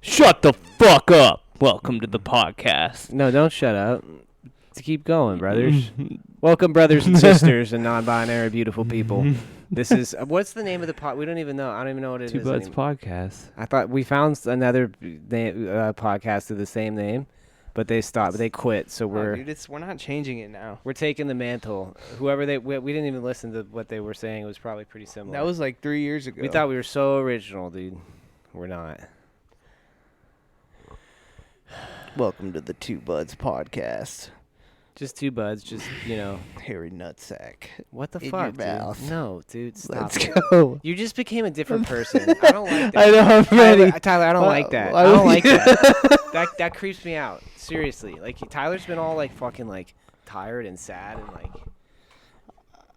Shut the fuck up. Welcome to the podcast. No, don't shut up. Keep going, brothers. Welcome, brothers and sisters and non-binary beautiful people. This is what's the name of the pod? We don't even know. I don't even know what it is. Two Buds anymore. Podcast. I thought we found another podcast of the same name, but they stopped. They quit. So We're not changing it now. we're taking the mantle. Whoever we didn't even listen to what they were saying. It was probably pretty similar. That was like 3 years ago. We thought we were so original, dude. We're not. Welcome to the Two Buds Podcast. Just two buds. Just Hairy nutsack. What the In fuck, your dude? mouth. No, dude. Stop. Let's it. go. You just became a different person. I don't like that. I know, I'm ready. Tyler, I don't like that. why I don't would like you- that. That creeps me out. Seriously. Like, Tyler's been all, like, fucking, like, tired and sad and, like,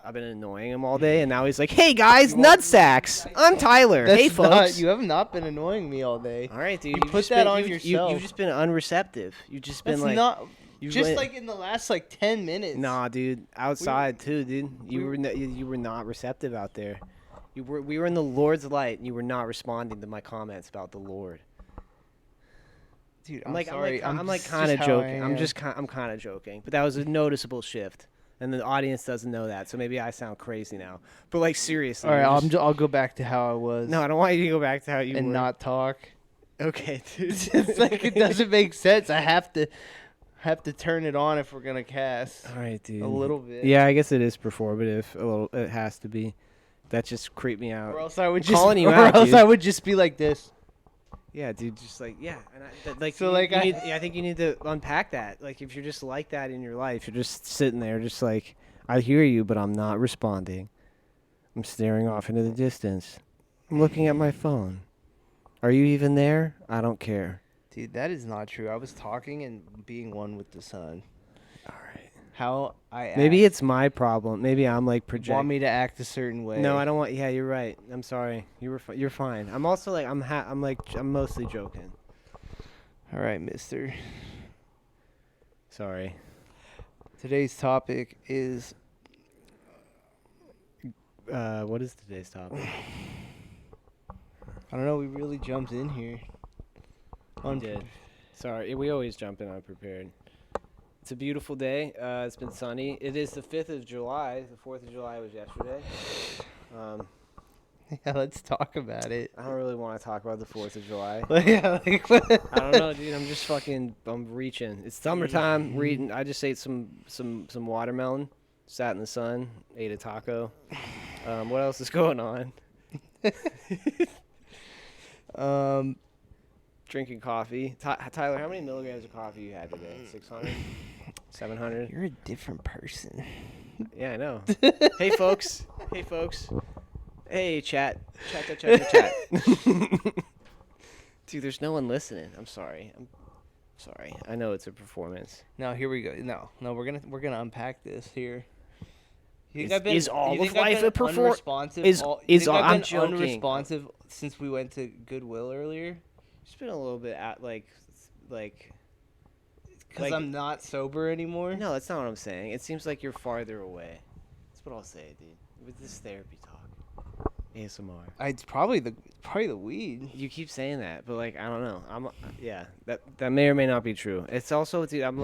I've been annoying him all day, and now he's like, hey, guys, nutsacks. I'm Tyler. That's Hey, folks. you have not been annoying me all day. All right, dude. You you've put just that been- on you've- yourself. You've just been unreceptive. You've just been, That's like... not... you've Just been- like in the last like 10 minutes. Nah, dude. Outside, too, dude. we- You were not receptive out there. We were in the Lord's light, and you were not responding to my comments about the Lord. Dude, I'm like sorry. I'm like it's kind of just how I joking. am. I'm kind of joking, but that was a noticeable shift, and the audience doesn't know that, so maybe I sound crazy now. But like seriously, All right, you're just- I'll go back to how I was. no, I don't want you to go back to how you and were. not talk. Okay, dude. It's like it doesn't make sense. I have to turn it on if we're gonna cast All right, dude. a little bit. Yeah, I guess it is performative. A little. It has to be. That just creeped me out. Or else I would I'm just. calling you or out, else dude. I would just be like this. Yeah, dude. Just like and like So, you- like, you I- need, I think you need to unpack that. Like if you're just like that in your life, you're just sitting there, just like I hear you, but I'm not responding. I'm staring off into the distance. I'm looking at my phone. Are you even there? I don't care. Dude, that is not true. I was talking and being one with the sun. All right. How I Maybe act, it's my problem. Maybe I'm like want projecting. me to act a certain way. No, I don't want. Yeah, you're right. I'm sorry. You're fine. I'm also like I'm mostly joking. All right, mister. Sorry. Today's topic is What is today's topic? I don't know, we really jumped in here. We did. Sorry, we always jump in unprepared. It's a beautiful day. It's been sunny. It is the 5th of July. The 4th of July was yesterday. Yeah, let's talk about it. I don't really want to talk about the 4th of July. Yeah, like I don't know, dude. I'm just I'm reaching. It's summertime. I just ate some watermelon. Sat in the sun. Ate a taco. What else is going on? Drinking coffee. Tyler, how many milligrams of coffee you had today? 600? 700? You're a different person. Yeah, I know. Hey, folks. Hey, folks. Hey, chat. Chat. Dude, there's no one listening. I'm sorry. I know it's a performance. No, here we go. No, we're gonna unpack this here. You Is all you of think I've life been a perform- unresponsive? is- you is think all- I've I'm been joking. unresponsive since we went to Goodwill earlier? Just been a little bit at like. Because I'm not sober anymore. No, that's not what I'm saying. It seems like you're farther away. That's what I'll say, dude. With this therapy talk, ASMR. It's probably the weed. You keep saying that, but like I don't know. Yeah, that may or may not be true. It's also, dude. I'm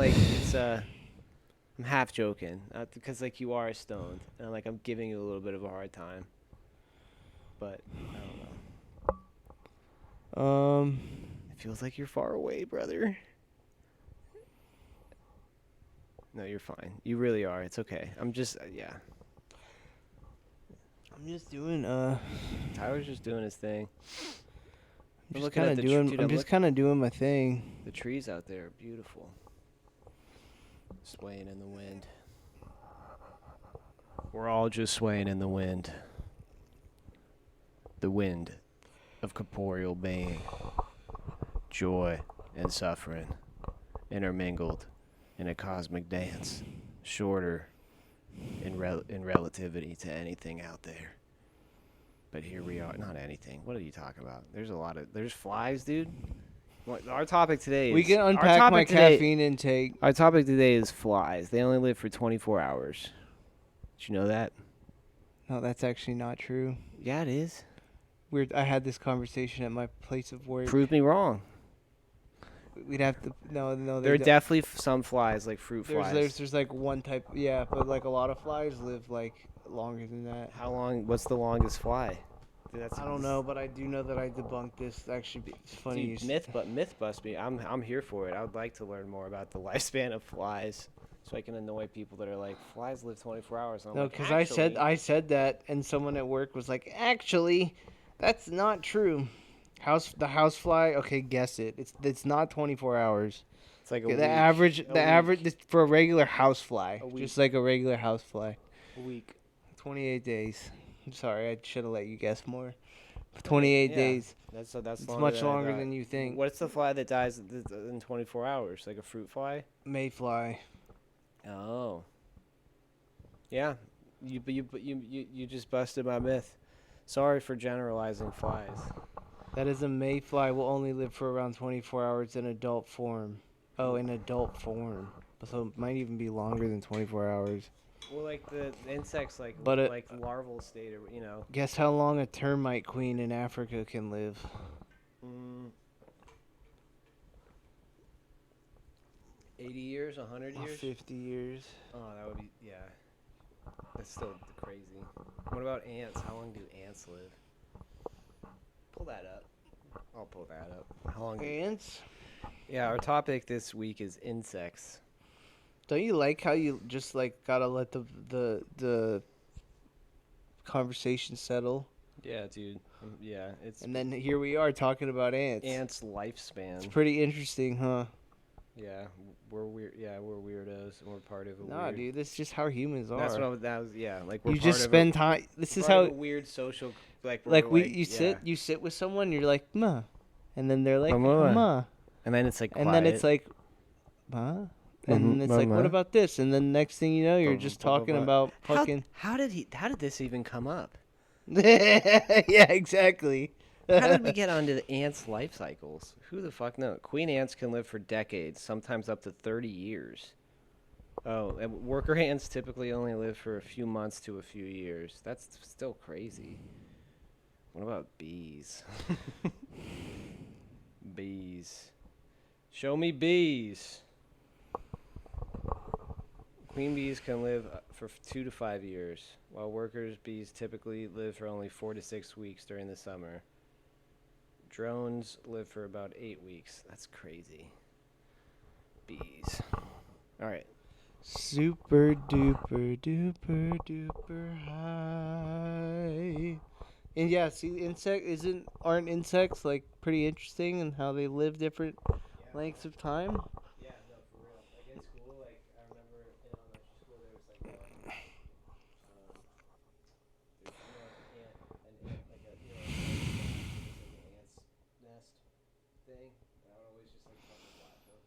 half joking because like you are stoned, and like I'm giving you a little bit of a hard time. But I don't know. It feels like you're far away, brother. No, you're fine. You really are. It's okay. I'm just yeah. I'm just doing Tyler's just doing his thing. I'm looking at I'm just kind of doing my thing. The trees out there are beautiful. Swaying in the wind. We're all just swaying in the wind. The wind of corporeal being. Joy and suffering intermingled in a cosmic dance, shorter in relativity to anything out there. But here we are. Not anything. What are you talking about? There's flies, dude. Our topic today is... We can our unpack topic my today- caffeine intake. Our topic today is flies. They only live for 24 hours. Did you know that? No, that's actually not true. Yeah, it is. I had this conversation at my place of work. Prove me wrong. we'd have to no. There are definitely some flies, like fruit flies. There's like one type, yeah, but like a lot of flies live like longer than that. How long? What's the longest fly? Dude, I don't know, but I do know that I debunked this. Actually, it's funny. Dude, myth bust me. I'm here for it. I would like to learn more about the lifespan of flies, so I can annoy people that are like, flies live 24 hours. And I'm No, like, because actually, I said that, and someone at work was like, actually, that's not true. The housefly. Okay, guess it. It's not 24 hours. it's like a Okay, week. the average for a regular housefly, A week. just like a regular housefly, A week. 28 days. I'm sorry, I should have let you guess more. 28 Yeah. days. That's It's longer much than I longer thought. than you think. What's the fly that dies in 24 hours? Like a fruit fly? Mayfly. Oh. Yeah. You just busted my myth. Sorry for generalizing flies. That is a mayfly will only live for around 24 hours in adult form. Oh, in adult form. So it might even be longer than 24 hours. Well, like the insects, like But like larval state, or you know. Guess how long a termite queen in Africa can live? 80 years, 100 years. 50 years. Oh, that would be That's still crazy. What about ants? How long do ants live? Pull that up. I'll pull that up. How long? Ants? Yeah, our topic this week is insects. Don't you like how you just like gotta let the conversation settle? Yeah, dude. Yeah, it's And then here we are talking about ants. ants' lifespan. It's pretty interesting, huh? Yeah, we're weird. Yeah, we're weirdos, and we're part of a Nah, weird. dude, that's just how humans are. That's what that was. Yeah, like we're You part just of spend time. This is part how, of a weird social like. you sit with someone. You're like, ma, and then they're like, Ma. ma, and then it's like and then it's like, ma, and then it's like, what about this? And then next thing you know, you're just talking about fucking. How did this even come up? Yeah, exactly. How did we get onto the ants' life cycles? Who the fuck knows? Queen ants can live for decades, sometimes up to 30 years. Oh, and worker ants typically only live for a few months to a few years. That's still crazy. What about bees? Bees. Show me bees. Queen bees can live for 2 to 5 years, while workers' bees typically live for only 4 to 6 weeks during the summer. Drones live for about 8 weeks. That's crazy. Bees. All right. Super duper duper duper high. And yeah, see, aren't insects like pretty interesting in how they live different lengths of time? Yeah, no, for real. Like in school, like I remember in elementary school, there was like an ant's nest thing. And I would always just like fucking watch them.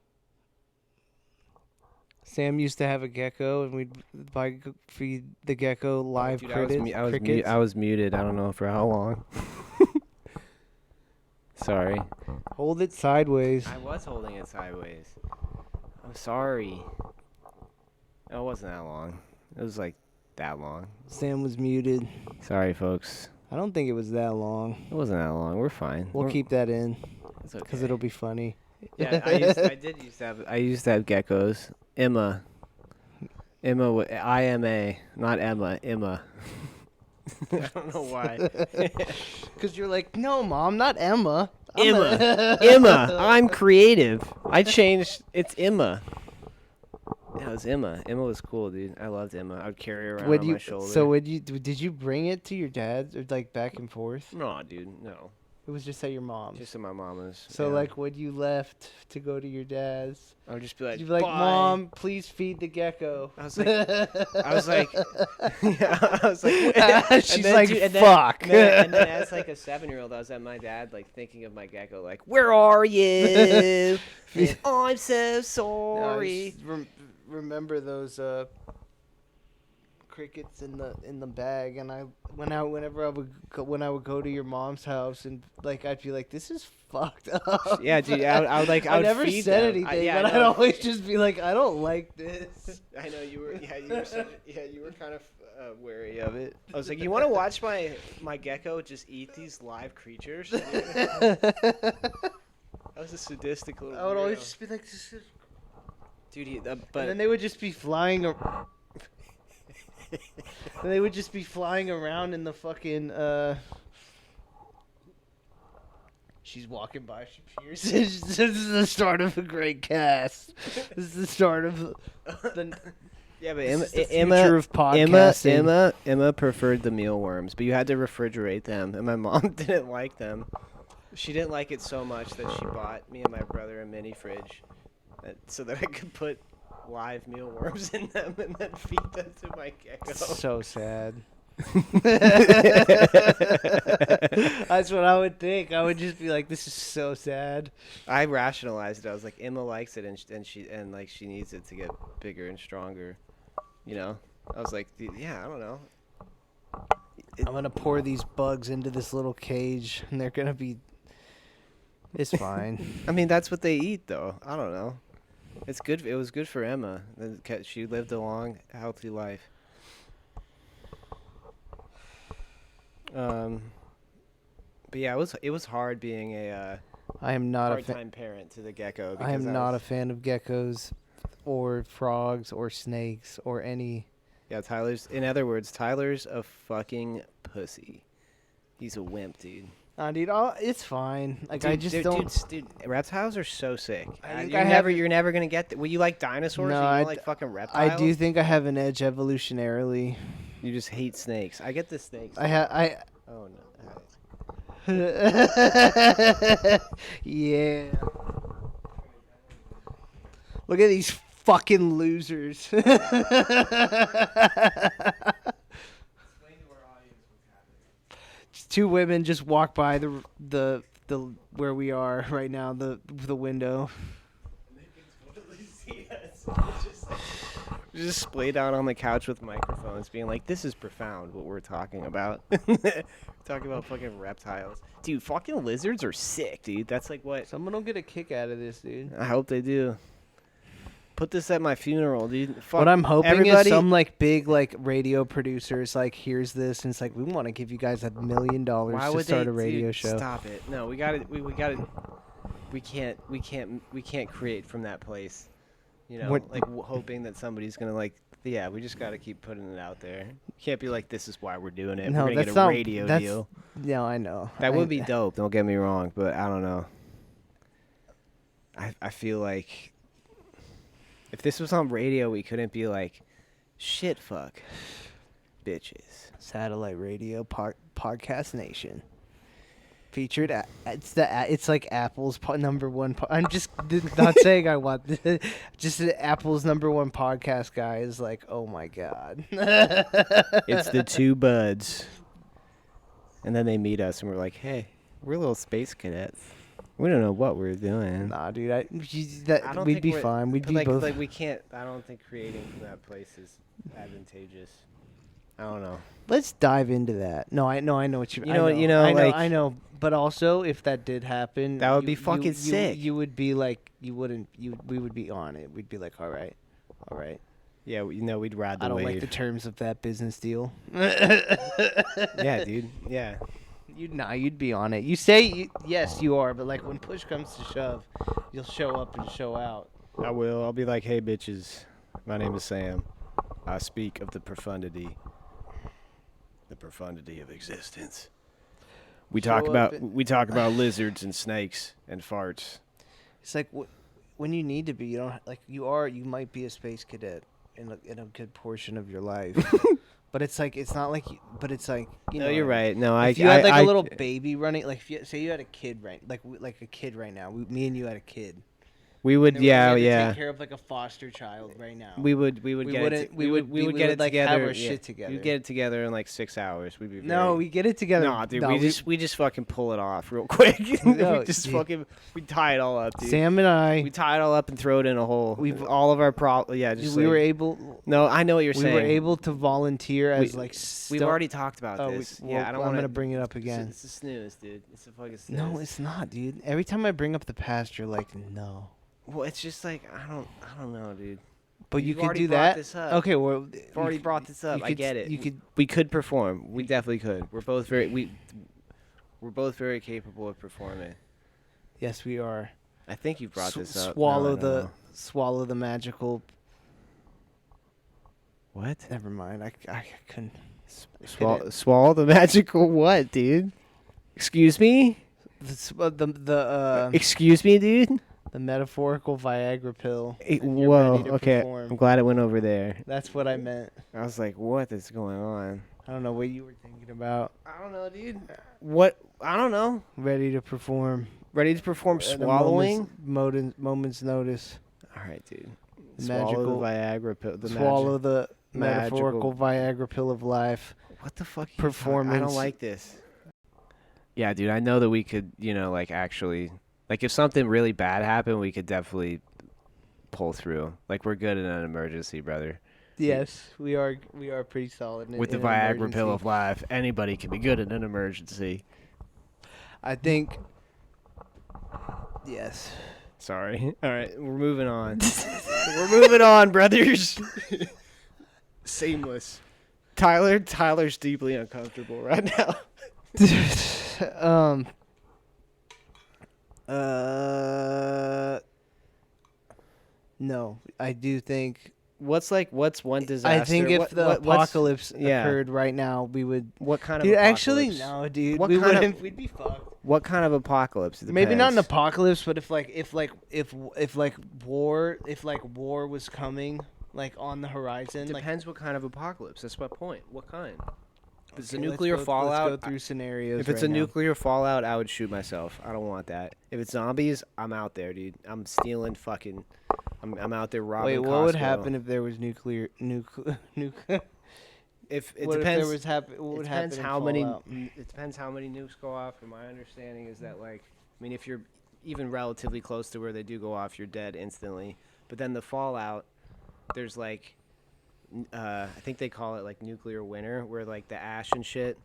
Sam used to have a gecko, and we'd feed the gecko live Dude, crickets. I was muted. I don't know for how long. Sorry. Hold it sideways. I was holding it sideways. I'm sorry. It wasn't that long. It was like that long. Sam was muted. Sorry, folks. I don't think it was that long. It wasn't that long. We're fine. We'll keep that in It's because okay. it'll be funny. Yeah, I used to have geckos. Emma, IMA, not Emma. Emma. I don't know why. Because you're like, no, Mom, not Emma. Emma. I'm creative. I changed. It's Emma. Yeah, it was Emma. Emma was cool, dude. I loved Emma. I would carry her around on my shoulder. So did you bring it to your dad, or like back and forth? No, dude, no. It was just at your mom's. Just at my mama's. So yeah. like when you left to go to your dad's, I would just be like, you'd be like, "Bye." Mom, please feed the gecko. I was like, yeah, I was like, She's like, fuck. And then as like a 7-year-old, I was at my dad, like thinking of my gecko, like, where are you? And, I'm so sorry. Remember those crickets in the bag, and whenever I would go to your mom's house, and like I'd be like, this is fucked up. Yeah, dude. I would like. I would never feed said them. anything, Yeah, but I'd always just be like, I don't like this. I know you were. Yeah, you were. You were kind of wary of it. I was like, you want to watch my gecko just eat these live creatures? I was a sadistic little I would always weirdo. just be like, this is... Dude, and but then they would just be flying. They would just be flying around in the fucking. She's walking by. She peers. This is the start of a great cast. This is the start of the. yeah, but This is the Emma, future of podcasting. Emma preferred the mealworms, but you had to refrigerate them, and my mom didn't like them. She didn't like it so much that she bought me and my brother a mini fridge, so that I could put live mealworms in them and then feed them to my gecko. So sad. That's what I would think. I would just be like, "This is so sad." I rationalized it. I was like, Emma likes it, and she needs it to get bigger and stronger. You know, I was like, yeah, I don't know. I'm gonna pour these bugs into this little cage, and they're gonna be. It's fine. I mean, that's what they eat, though. I don't know. It's good. It was good for Emma. She lived a long, healthy life. But yeah, it was hard being a I am not a part-time parent to the gecko. I am not a fan of geckos, or frogs, or snakes, or any. Yeah, in other words, Tyler's a fucking pussy. He's a wimp, dude. Dude, it's fine. Like, Dude, I just don't. Dude, reptiles are so sick. I think You're never gonna get. Will you like dinosaurs? No, You don't I like fucking reptiles. I do think I have an edge evolutionarily. You just hate snakes. I get the snakes. I Oh no. yeah. Look at these fucking losers. Just two women just walk by the where we are right now, the window. Just splayed out on the couch with microphones, being like, "This is profound. What we're talking about. Talking about fucking reptiles, dude. Fucking lizards are sick, dude. That's like what. Someone will get a kick out of this, dude. I hope they do. Put this at my funeral, dude. Fuck What I'm hoping everybody. is some like big like radio producers like hears this and it's like, we want to give you guys $1 million Why to would start they, a radio dude, show. Stop it. No, we got it. We got it. We can't create from that place. You know, What- like hoping that somebody's gonna like. Yeah, we just gotta keep putting it out there. You can't be like, this is why we're doing it. No, we're gonna that's get a not- radio that's- deal. Yeah, I know. That would be dope. Don't get me wrong, but I don't know. I feel like if this was on radio, we couldn't be like, shit, fuck, bitches. Satellite radio podcast nation. Featured it's like Apple's number one. I'm just not saying I want just Apple's number one podcast guy is like, oh my god. It's the two buds, and then they meet us, and we're like, hey, we're little space cadets. We don't know what we're doing. Nah, dude, I don't we'd think be we're- fine. We'd be like, both. Like we can't. I don't think creating from that place is advantageous. I don't know. Let's dive into that. No, I know what you. You know, like- I know. But also, if that did happen, That would be fucking sick. You would be like, we would be on it. We'd be like, all right. Yeah, we'd ride the I don't wave. like the terms of that business deal. Yeah, dude. Yeah. You'd be on it. You say yes, you are, but like when push comes to shove, you'll show up and show out. I will. I'll be like, hey, bitches. My name is Sam. I speak of the profundity of existence. We talk Show up about lizards and snakes and farts. It's like when you need to be. You don't like you are. You might be a space cadet in a good portion of your life, but it's like it's not like. But it's like No, you're right. No, If you had like a little baby running, like say you had a kid right, like a kid right now. Me and you had a kid. we would. And we had to Yeah. take care of like a foster child right now. We would get wouldn't- it. we would get it like together. have our yeah. shit together. We'd get it together in like 6 hours. We'd be No, we get it together. No, dude, No, we just fucking pull it off real quick. No, we just dude. fucking we tie it all up, dude. Sam and I. We tie it all up and throw it in a hole. We've- all of our yeah, just we like, were able. No, I know what you're We saying. were able to volunteer as We- like. We've already talked about Oh, this. well, Yeah, I don't I'm want gonna bring it up again. It's a snooze, dude. It's a fucking snooze. No, it's not, dude. Every time I bring up the past, you're like, no. Well, it's just like I don't know, dude. But you You've could already do brought that. this up. Okay, well, I've already brought this up. you I could- get it. You could. We could perform. We definitely could. We're both very capable of performing. Yes, we are. I think you brought this up. Swallow the magical. What? Never mind. I couldn't. Swallow the magical what, dude? Excuse me? Excuse me, dude? The metaphorical Viagra pill. Whoa, ready to okay. perform. I'm glad it went over there. That's what I meant. I was like, what is going on? I don't know what you were thinking about. I don't know, dude. What? I don't know. Ready to perform. Ready to perform At a swallowing? moment's notice. All right, dude. Magical Swallow the Viagra pill. Swallow the metaphorical Viagra pill of life. What the fuck? Performance. I don't like this. Yeah, dude. I know that we could, like actually, like if something really bad happened, we could definitely pull through. Like we're good in an emergency, brother. Yes, we are pretty solid. With the Viagra pill of life, anybody can be good in an emergency. I think. Yes. Sorry. All right, we're moving on. We're moving on, brothers. Seamless. Tyler's deeply uncomfortable right now. No, I do think. What's one disaster? I think if the apocalypse occurred right now, we would. What kind of Dude, apocalypse? actually, no, dude. What we kind of- wouldn't. We'd be fucked. What kind of apocalypse? Maybe not an apocalypse, but if war was coming, like on the horizon. Depends what kind of apocalypse. That's my point. What kind? If it's a Okay, nuclear Let's fallout. go through scenarios. If it's right a now. nuclear fallout, I would shoot myself. I don't want that. If it's zombies, I'm out there, dude. I'm stealing fucking. I'm out there robbing. Wait, what Costco. would happen if there was nuclear? If it What if depends. there was what would It happen depends in how many. Fallout? It depends how many nukes go off. And my understanding is that, like, I mean, if you're even relatively close to where they do go off, you're dead instantly. But then the fallout, there's like, I think they call it like nuclear winter, where like the ash and shit,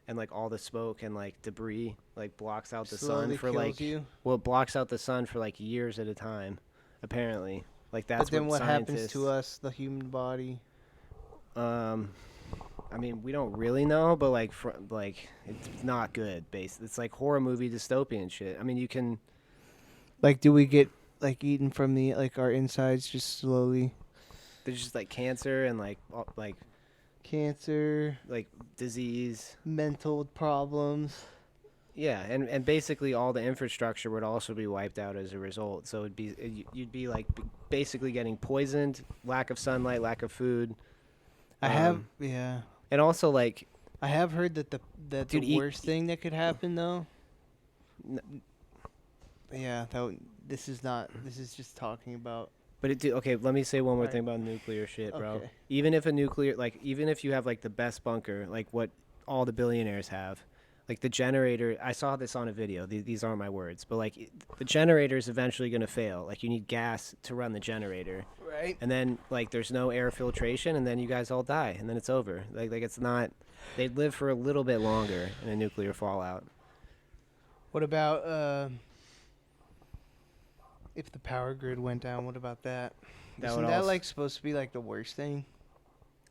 and like all the smoke and like debris like blocks out the Slowly sun for kills like, you? well, it blocks out the sun for like years at a time, apparently. Like that's But then what happens scientists- to us, the human body? I mean, we don't really know, but like, it's not good. It's like horror movie dystopian shit. I mean, you can. Like, do we get like eaten from the our insides just slowly? There's just like cancer and like Cancer, disease. mental problems. Yeah, and basically all the infrastructure would also be wiped out as a result. So you'd be like basically getting poisoned, lack of sunlight, lack of food. I have And also like. I have heard that the Dude, worst thing that could happen though. Yeah, this is just talking about. But okay, let me say one more thing about nuclear shit, bro. Okay. Even if you have like the best bunker, like what all the billionaires have, like the generator, I saw this on a video. These aren't my words, but like the generator is eventually going to fail. Like you need gas to run the generator. Right. And then like there's no air filtration and then you guys all die and then it's over. Like it's not, they'd live for a little bit longer in a nuclear fallout. What about if the power grid went down? What about that? Isn't that like supposed to be like the worst thing?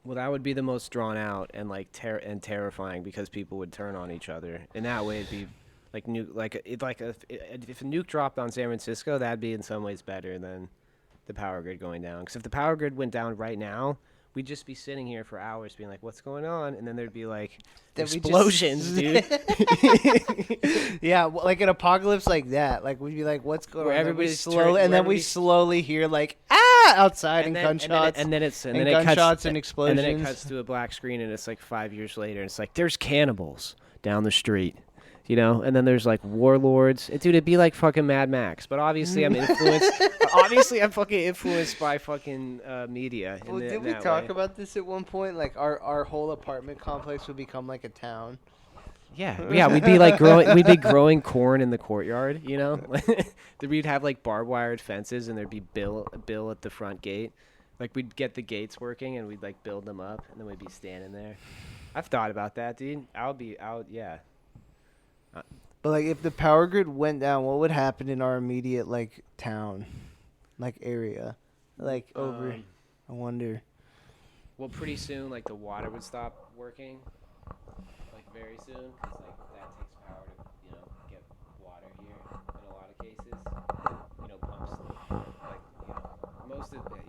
Well, that would be the most drawn out and like terrifying because people would turn on each other. In that way, it'd be like if a nuke dropped on San Francisco, that'd be in some ways better than the power grid going down. Because if the power grid went down right now, we'd just be sitting here for hours being like, "What's going on?" And then there'd be like explosions, dude. Yeah, like an apocalypse like that. Like we'd be like, "What's going on?" Everybody's we slowly hear like outside and gunshots, and then it gunshots and explosions, and then it cuts to a black screen, and it's like 5 years later, and it's like there's cannibals down the street, and then there's like warlords. Dude, it'd be like fucking Mad Max. But obviously, I'm influenced. Obviously, I'm fucking influenced by fucking media. Well, did we talk about this at one point? Like our whole apartment complex would become like a town. Yeah, we'd be like growing corn in the courtyard, We'd have like barbed wired fences and there'd be Bill at the front gate. Like we'd get the gates working and we'd like build them up and then we'd be standing there. I've thought about that, dude. Yeah. But like if the power grid went down, what would happen in our immediate like town, like area? Like over I wonder. Well, pretty soon like the water would stop working. Very soon, because like that takes power to get water here in a lot of cases.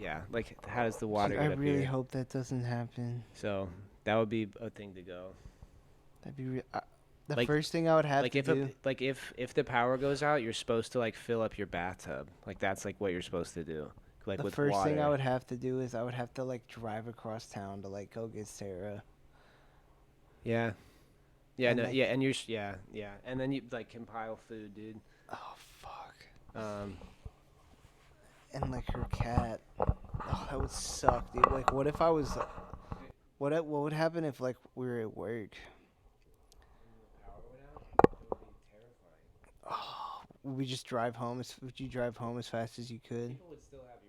yeah, like how does the water I get up really here? hope that doesn't happen. So that would be a thing to go. That'd be the Like- first thing I would have Like to if do. if the power goes out, you're supposed to like fill up your bathtub. Like that's like what you're supposed to do. Like The with first water. thing I would have to do is I would have to like drive across town to like go get Sarah. Yeah. Yeah, And, no, like- yeah, and yeah, and then you like compile food, dude. Oh fuck. And like her cat. Oh, that would suck, dude. Like, what if I was? What would happen if like we were at work? Oh, would we just drive home? Would you drive home as fast as you could? People would still have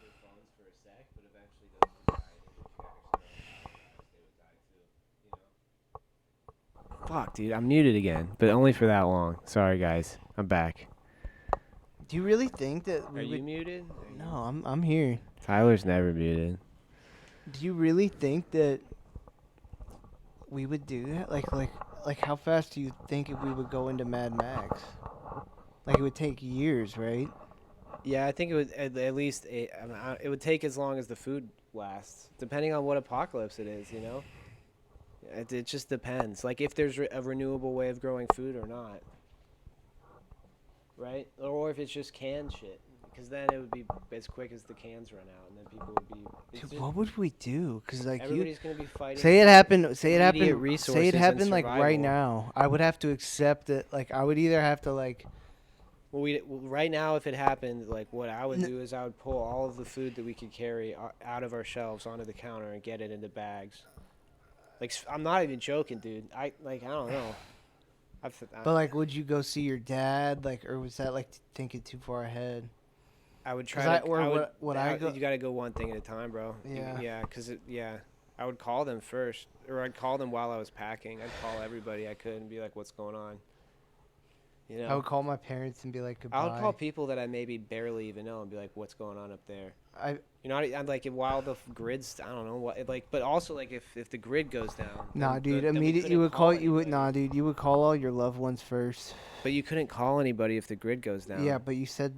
their phones for a sec, but eventually those would die. And if you actually they would die too, you know. Fuck, dude, I'm muted again, but only for that long. Sorry, guys, I'm back. Do you really think that Are we you would? muted? No, I'm here. Tyler's never muted. Do you really think that we would do that? Like how fast do you think if we would go into Mad Max? Like it would take years, right? Yeah, I think it would at least it would take as long as the food lasts, depending on what apocalypse it is. You know, it just depends. Like if there's a renewable way of growing food or not, right? Or if it's just canned shit, because then it would be as quick as the cans run out, and then people would be. it's Dude, just- what would we do? Cause like you everybody's gonna be fighting. say it happened. Say it immediate happened. Say resources it and happened like right survival. now. I would have to accept it. Like I would either have to like. Well, right now, if it happened, like what I would N- do is I would pull all of the food that we could carry out of our shelves onto the counter and get it into bags. Like I'm not even joking, dude. I don't know. But like, would you go see your dad? Like, or was that like thinking too far ahead? I would 'cause try I- to. or I would, what I go- You got to go one thing at a time, bro. Yeah. Yeah, because I would call them first, or I'd call them while I was packing. I'd call everybody I could and be like, "What's going on?" You know. I would call my parents and be like, goodbye. I would call people that I maybe barely even know and be like, "What's going on up there?" I You know, I'm like while the grids, I don't know what, like, but also like if the grid goes down. Nah, then dude. then we Immediately, couldn't you would call. You would anybody. nah, dude. You would call all your loved ones first. But you couldn't call anybody if the grid goes down. Yeah, but you said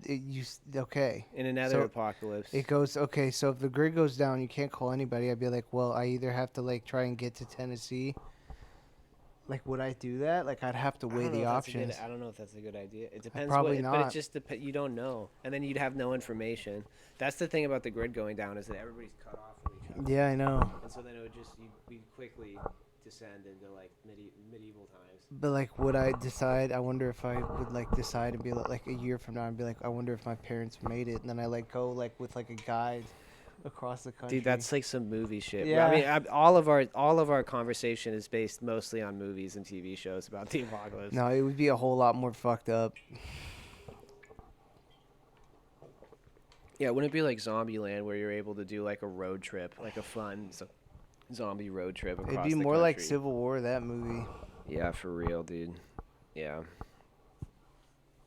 okay. In another so apocalypse. It goes okay. So if the grid goes down, you can't call anybody. I'd be like, well, I either have to like try and get to Tennessee. Like, would I do that? Like, I'd have to I don't weigh know the if that's a good- options. I don't know if that's a good idea. It depends. probably But it not. just you don't know, and then you'd have no information. That's the thing about the grid going down is that everybody's cut off from each other. Yeah, I know. And so then it would just we quickly descend into like medieval times. But like, would I decide? I wonder if I would like decide and be like a year from now and be like, I wonder if my parents made it, and then I like go like with like a guide across the country. Dude, that's like some movie shit. Bro. Yeah. I mean, all of our conversation is based mostly on movies and TV shows about the apocalypse. no, it would be a whole lot more fucked up. Yeah, wouldn't it be like Zombieland where you're able to do like a road trip, like a fun zombie road trip across It'd be the more like country? Civil War, that movie. Yeah, for real, dude. Yeah.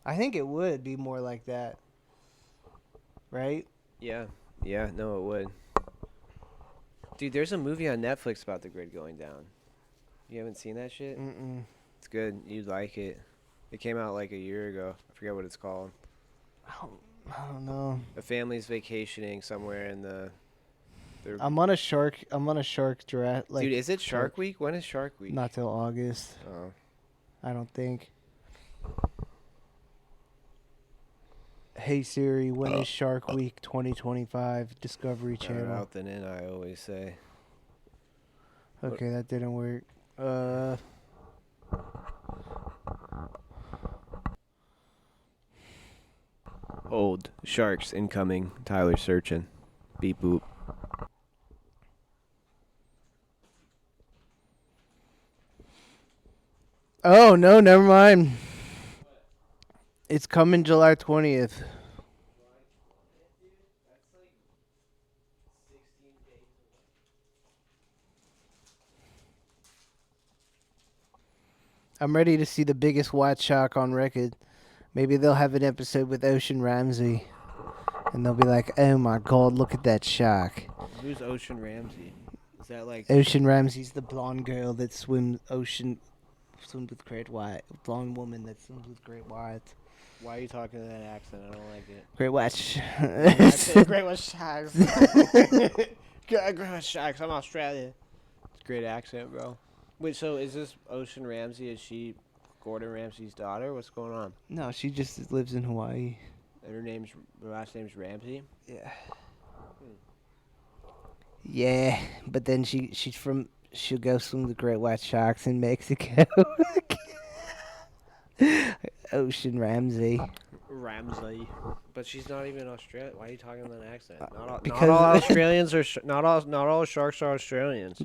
I think it would be more like that. Right? Yeah. Yeah, no, it would. Dude, there's a movie on Netflix about the grid going down. You haven't seen that shit? Mm-mm. It's good. You'd like it. It came out like a year ago. I forget what it's called. I don't know. A family's vacationing somewhere in the... I'm on a shark draft. Like, Dude, is it Shark Week? When is Shark Week? not till August. Oh. I don't think. Hey Siri, when is Shark Week 2025? Discovery Better Channel. out than in, I always say. Okay, that didn't work. Hold. Sharks incoming. Tyler searching. Beep boop. Oh no, never mind. It's coming July 20th. I'm ready to see the biggest white shark on record. Maybe they'll have an episode with Ocean Ramsey. And they'll be like, oh my god, look at that shark. Who's Ocean Ramsey? Is that like... Ocean Ramsey's the blonde girl that swims with great white. Blonde woman that swims with great white. Why are you talking in that accent? I don't like it. Great Watch. Great West Sharks. Great West Sharks. I'm Australian. It's a great accent, bro. Wait, so is this Ocean Ramsey? Is she Gordon Ramsay's daughter? What's going on? No, she just lives in Hawaii. And her last name's Ramsey? Yeah. Yeah, but then she'll go swim the Great White Sharks in Mexico. Ocean Ramsey. Ramsey. But she's not even Australian. Why are you talking in that accent? Not because- all Australians are not all sharks are Australians.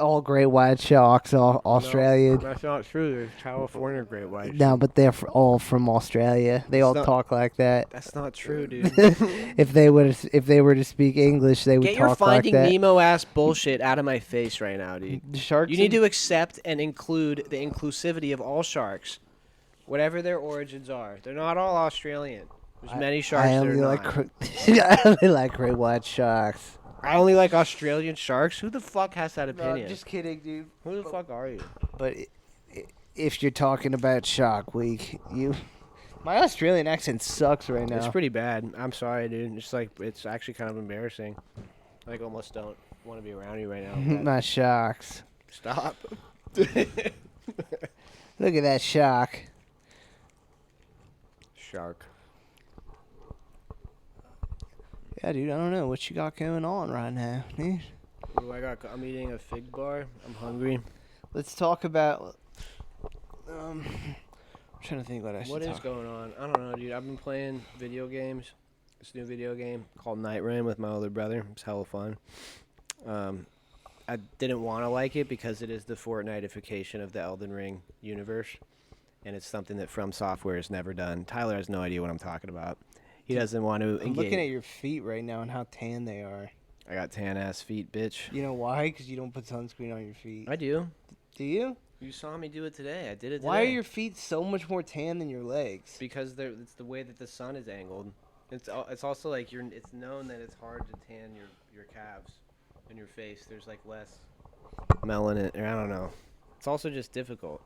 All Great White Sharks are Australian. That's not true. There's California great whites. No, but they're all from Australia. They all not- talk like that. That's not true, dude. If they were to speak English, they would Get your talk like Finding that. Nemo ass bullshit out of my face right now, dude. The sharks. You need to accept and include the inclusivity of all sharks, whatever their origins are. They're not all Australian. There's many sharks I that only are like not. I only like Great White Sharks. I only like Australian sharks. Who the fuck has that No, opinion? just kidding, dude. Who the fuck are you? But if you're talking about Shark Week, my Australian accent sucks right now. It's pretty bad. I'm sorry, dude. It's actually kind of embarrassing. Like almost don't want to be around you right now. My sharks. Stop. Look at that shark. Shark. Yeah, dude. I don't know what you got going on right now, dude. What do I got? I'm eating a fig bar. I'm hungry. Let's talk about. I'm trying to think what I should What is talk. going on? I don't know, dude. I've been playing video games. This new video game called Night Rain with my older brother. It's hella fun. I didn't want to like it because it is the Fortnite-ification of the Elden Ring universe, and it's something that From Software has never done. Tyler has no idea what I'm talking about. He doesn't want to engage. I'm looking at your feet right now and how tan they are. I got tan-ass feet, bitch. You know why? Because you don't put sunscreen on your feet. I do. Do you? You saw me do it today. I did it today. Why are your feet so much more tan than your legs? Because it's the way that the sun is angled. It's also like it's known that it's hard to tan your calves and your face. There's like less melanin, or I don't know. It's also just difficult.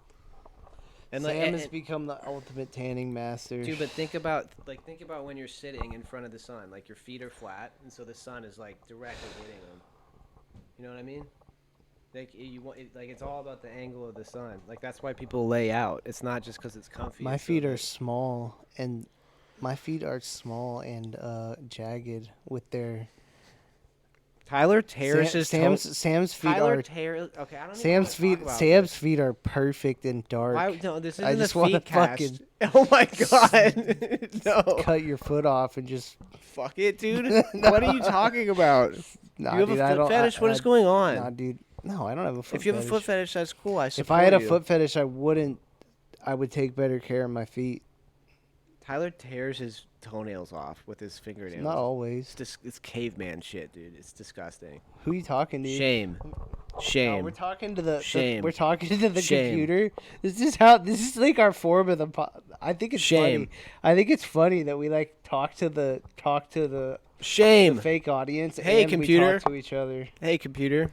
And Sam has become the ultimate tanning master. dude, but think about when you're sitting in front of the sun. Like your feet are flat, and so the sun is like directly hitting them. You know what I mean? Like it's all about the angle of the sun. Like that's why people lay out. It's not just because it's comfy. My it's so feet are that- small and jagged with their. Tyler tears his toes. Sam's feet Tyler are. tears. Okay, I don't. Sam's feet. Sam's feet are perfect and dark. Why, no, this isn't I just wanna a feet cast. fucking Oh my god! No, Cut your foot off and just. fuck it, dude. What are you talking about? Nah, You have dude, a I foot don't- fetish? What is I- going on? Nah, dude. No, I don't have a foot. If you have a fetish. foot fetish, that's cool. I support If I had a you. foot fetish, I wouldn't. I would take better care of my feet. Tyler tears his toenails off with his fingernails. Not always. It's caveman shit, dude. It's disgusting. Who are you talking to? Shame. No, Shame. we're talking to the. Shame. We're talking to the Shame. computer. This is like our form of the. I think it's Shame. funny. I think it's funny that we like talk to the Shame. fake audience. Hey, and computer. We talk to each other. Hey, computer.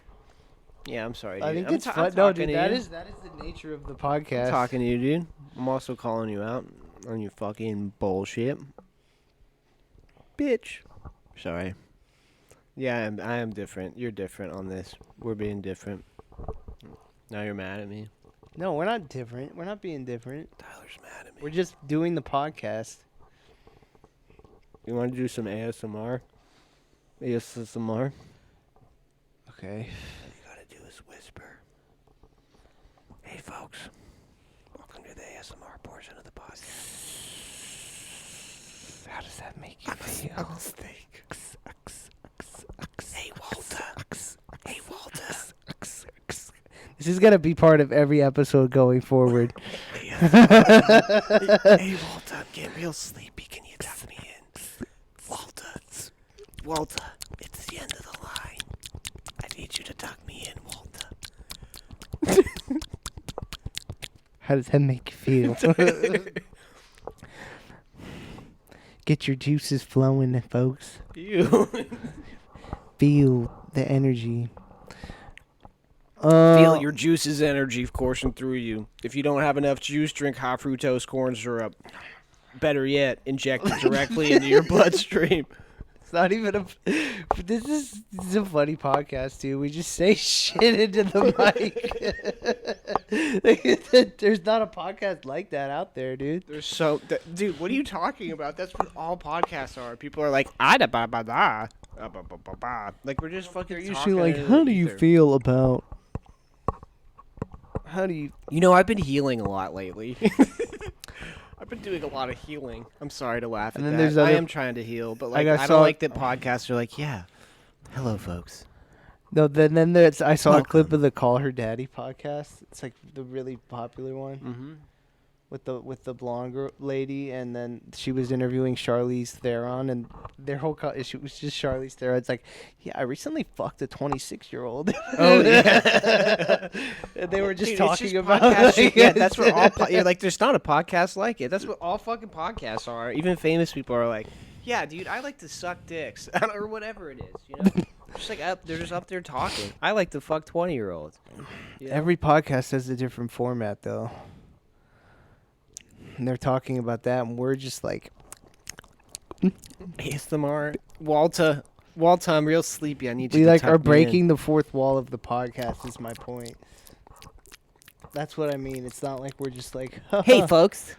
Yeah, I'm sorry, dude. I think I'm it's ta- fun. I'm No, talking dude, to that you. is the nature of the podcast. I'm talking to you, dude. I'm also calling you out on your fucking bullshit. Bitch. Sorry. Yeah, I am different. You're different on this. We're being different. Now you're mad at me. No, we're not different. We're not being different. Tyler's mad at me. We're just doing the podcast. You want to do some ASMR? ASMR? Okay. All you gotta do is whisper. Hey, folks. Welcome to the ASMR portion of the podcast. How does that make you feel? I'm a steak. Hey, Walter. Hey, Walter. This is gonna be part of every episode going forward. Hey, Walter, I'm getting real sleepy. Can you tuck me in? Walter, it's the end of the line. I need you to tuck me in, Walter. How does that make you feel? Get your juices flowing, folks. You. Feel the energy. Feel your juices energy coursing through you. If you don't have enough juice, drink hot fructose corn syrup. better yet, inject it directly into your bloodstream. It's not even a. This is a funny podcast, dude. We just say shit into the mic. There's not a podcast like that out there, dude. Dude, what are you talking about? That's what all podcasts are. People are like, ah, da ba ba da. Like, we're just fucking They're usually talking like, into how the do you ether." feel about? How do you? You know, I've been healing a lot lately. I've been doing a lot of healing. I'm sorry to laugh at And then that. there's I other- am trying to heal, but like I I saw- don't like that podcasts are like, yeah, hello, folks. No, then there's. I saw a clip Welcome. of the Call Her Daddy podcast. It's like the really popular one. Mm-hmm. with the blonde lady, and then she was interviewing Charlize Theron, and their whole issue was just Charlize Theron. It's like, yeah, I recently fucked a 26-year-old. Oh yeah. And they were just Dude, it's talking just about podcast like, shit. Yeah, that's what all you're like. There's not a podcast like it. That's what all fucking podcasts are. Even famous people are like, yeah, dude, I like to suck dicks or whatever it is. You know, just like they're just up there talking. I like to fuck 20-year-olds. You know? Every podcast has a different format, though. And they're talking about that, and we're just like, ASMR. Walter, I'm real sleepy. I need you we to like tuck are me in. breaking the fourth wall of the podcast. Is my point. That's what I mean. It's not like we're just like, Hey, folks.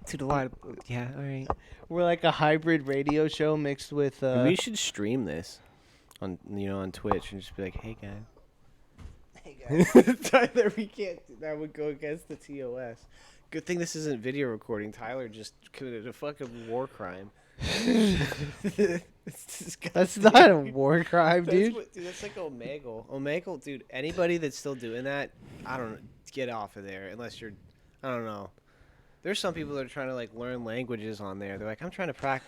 To the light. Yeah, all right. we're like a hybrid radio show mixed with. We should stream this on on Twitch and just be like, hey guys. Hey guys. Tyler, we can't. That would go against the TOS. Good thing this isn't video recording. Tyler just committed a fucking war crime. That's not a war crime, dude. Dude, that's like Omegle. Omegle, dude. Anybody that's still doing that, I don't know. Get off of there unless you're. I don't know. There's some people that are trying to like learn languages on there. They're like, I'm trying to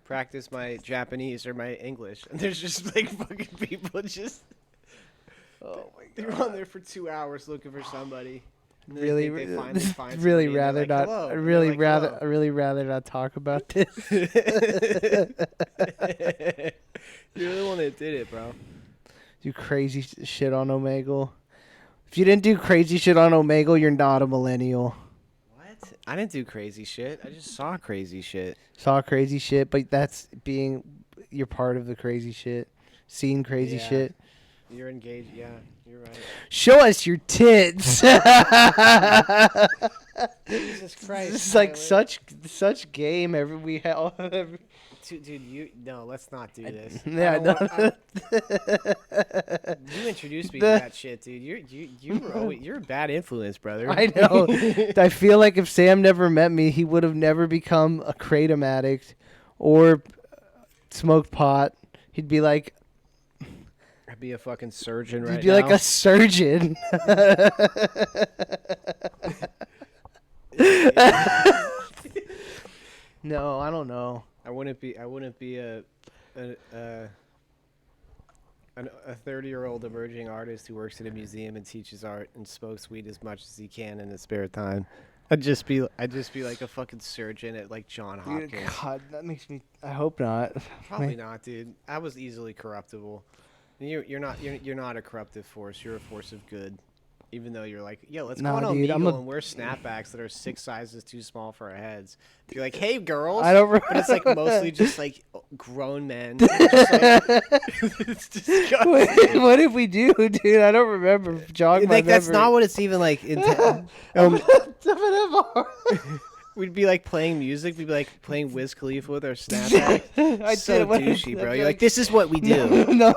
practice my Japanese or my English, and there's just like fucking people just. Oh my They're on there for 2 hours looking for somebody. And then they Really, think they find really somebody, and rather they're like, not. "Hello," I and really they're like, rather. "Hello." I really rather not talk about this. You're the one that did it, bro. Do crazy shit on Omegle. If you didn't do crazy shit on Omegle, you're not a millennial. What? I didn't do crazy shit. I just saw crazy shit. Saw crazy shit, but that's being. You're part of the crazy shit. Seen crazy Yeah. shit. You're engaged. Yeah, you're right. Show us your tits. Jesus Christ. It's like Tyler. such game. We have. Dude, no, let's not do this. Yeah, I don't no. you introduced me to that shit, dude. You're a bad influence, brother. I know. I feel like if Sam never met me, he would have never become a kratom addict or smoked pot. He'd be like, I'd be a fucking surgeon he'd right be now. like a surgeon. No, I don't know. I wouldn't be a 30-year-old emerging artist who works at a museum and teaches art and smokes weed as much as he can in his spare time. I'd just be like a fucking surgeon at like John Dude, Hopkins. God, that makes me. I hope not. Probably not, dude. I was easily corruptible. And you're not a corruptive force. You're a force of good. Even though you're like, yo, let's Nah, go on dude, I'm Omegle a- and wear snapbacks that are 6 sizes too small for our heads. Be like, hey, girls. I don't. But it's like mostly just like grown men. Just, like, it's disgusting. What did we do, dude? I don't remember. Jog my Like that's memory. not what it's even like. We'd be like playing music. We'd be like playing Wiz Khalifa with our snapback. I So did. What- douchey, bro. I'd be You're like, this is what we do. No,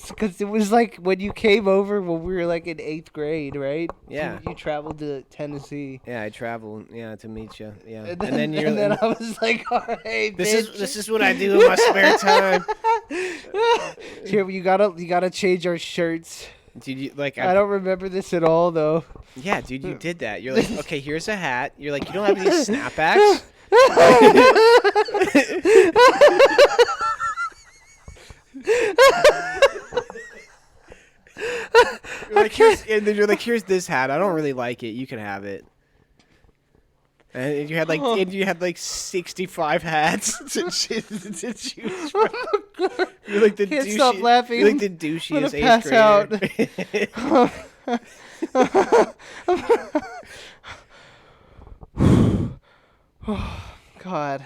because it was like when you came over when we were like in 8th grade, right? Yeah. You traveled to Tennessee. Yeah, I travel. Yeah, to meet you. Yeah, And then I was like, all right, this is what I do in my spare time. Here, you gotta change our shirts. Dude, you, like I don't remember this at all, though. Yeah, dude, you did that. You're like, okay, here's a hat. You're like, you don't have any snapbacks. You're like, here's this hat. I don't really like it. You can have it. And you had like 65 hats to choose from. You're like the Can't douchey, stop laughing. You're like the I'm douchiest gonna 8th pass grader. God.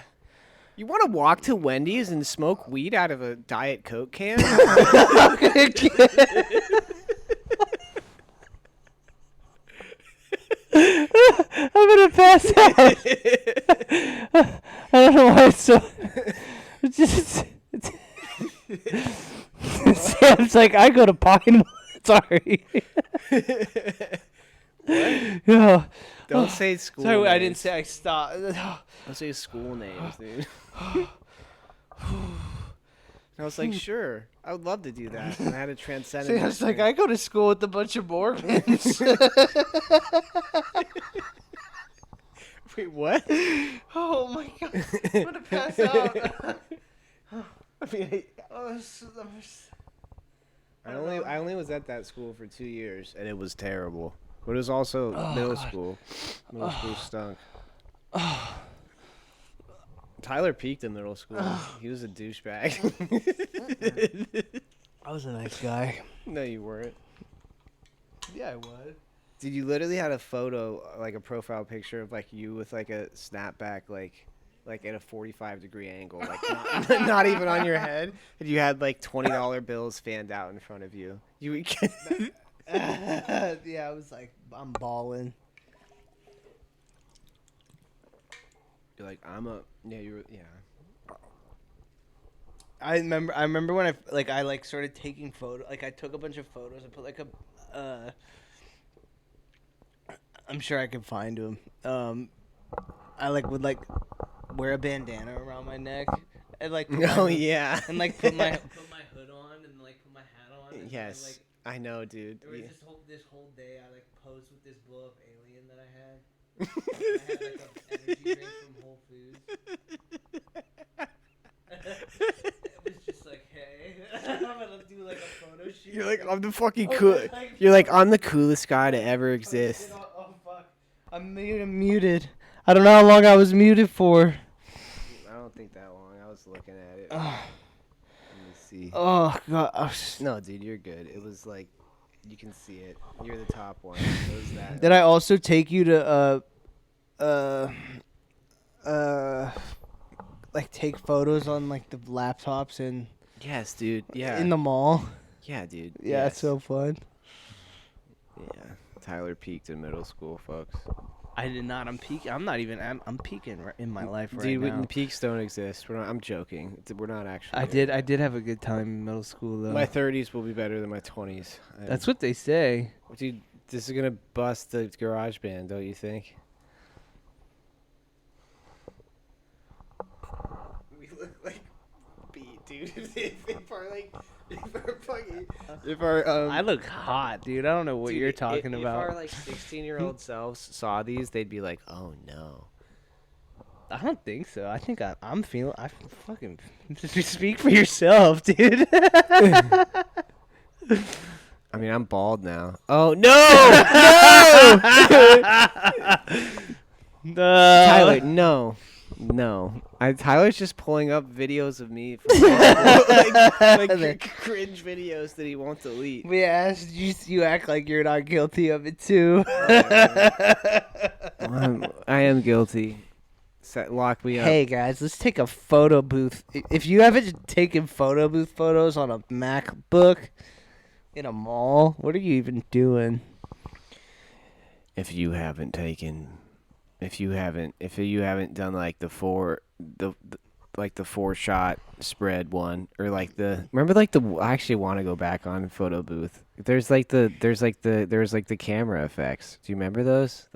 You want to walk to Wendy's and smoke weed out of a Diet Coke can? I'm gonna pass out. I don't know why it's so. It's just. Sam's like, I go to Pine. Sorry. Yeah. Don't say school Sorry, names. I didn't say I stopped. Don't say school names, dude. And I was like, sure, I would love to do that. And I had to transcend it. I was like, I go to school with a bunch of Mormons. Wait, what? Oh my god. I'm gonna pass out. I mean, I only was at that school for 2 years, and it was terrible. But it was also middle school. Middle school stunk. Tyler peaked in middle school. He was a douchebag. I was a nice guy. No, you weren't. Yeah, I was. Dude, you literally had a photo, like a profile picture of like you with like a snapback, like at a 45-degree angle, like not even on your head. And you had like $20 bills fanned out in front of you. You Yeah, I was like, I'm balling. You're like, yeah. I remember when I started taking photos. Like I took a bunch of photos and put like a. I'm sure I could find them. I would wear a bandana around my neck and Yeah. and put my hood on and put my hat on. And Yes, I know, dude. There was this whole day I posed with this blow up alien that I had. I had an energy drink from Whole Foods. It was just like, hey, I'm gonna do a photo shoot. You're like, I'm the fucking cool. You're like, I'm the coolest guy to ever exist. Oh fuck! I'm muted. I don't know how long I was muted for. I don't think that long. I was looking at it. Let me see. Oh god. No, dude, you're good. It was like, you can see it. You're the top one. It was that. Did I also take you to take photos on the laptops and Yes, dude. Yeah. in the mall? Yeah, dude. Yeah, yes. it's so fun. Yeah. Tyler peaked in middle school, folks. I did not. I'm peaking. I'm not even. I'm peaking in my life right Dude, now. peaks don't exist. I'm joking. We're not actually. I did have a good time in middle school though. My 30s will be better than my 20s. That's what they say. Dude, this is gonna bust the garage band, don't you think? We look like beat, dude. If our I look hot, dude. I don't know what dude, you're talking about. If our 16-year-old selves saw these, they'd be like, "Oh no." I don't think so. I think I'm feeling. I fucking speak for yourself, dude. I mean, I'm bald now. Oh no! No! Tyler, no. Tyler's just pulling up videos of me from cringe videos that he won't delete. We asked you act like you're not guilty of it too. I am guilty. Lock me up. Hey guys, let's take a photo booth. If you haven't taken photo booth photos on a MacBook in a mall, what are you even doing? If you haven't done like the 4-shot spread one, or I actually want to go back on photo booth. There's the camera effects. Do you remember those?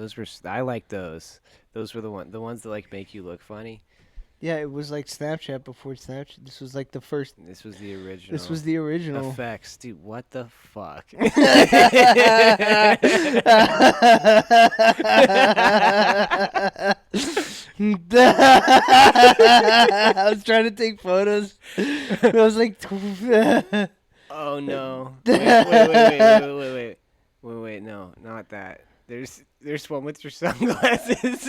I like those. Those were the ones that make you look funny. Yeah, it was like Snapchat before Snapchat. This was the first. This was the original. This was the original effects, dude. What the fuck? I was trying to take photos. I was like, oh no! Wait! No, not that. There's one with your sunglasses.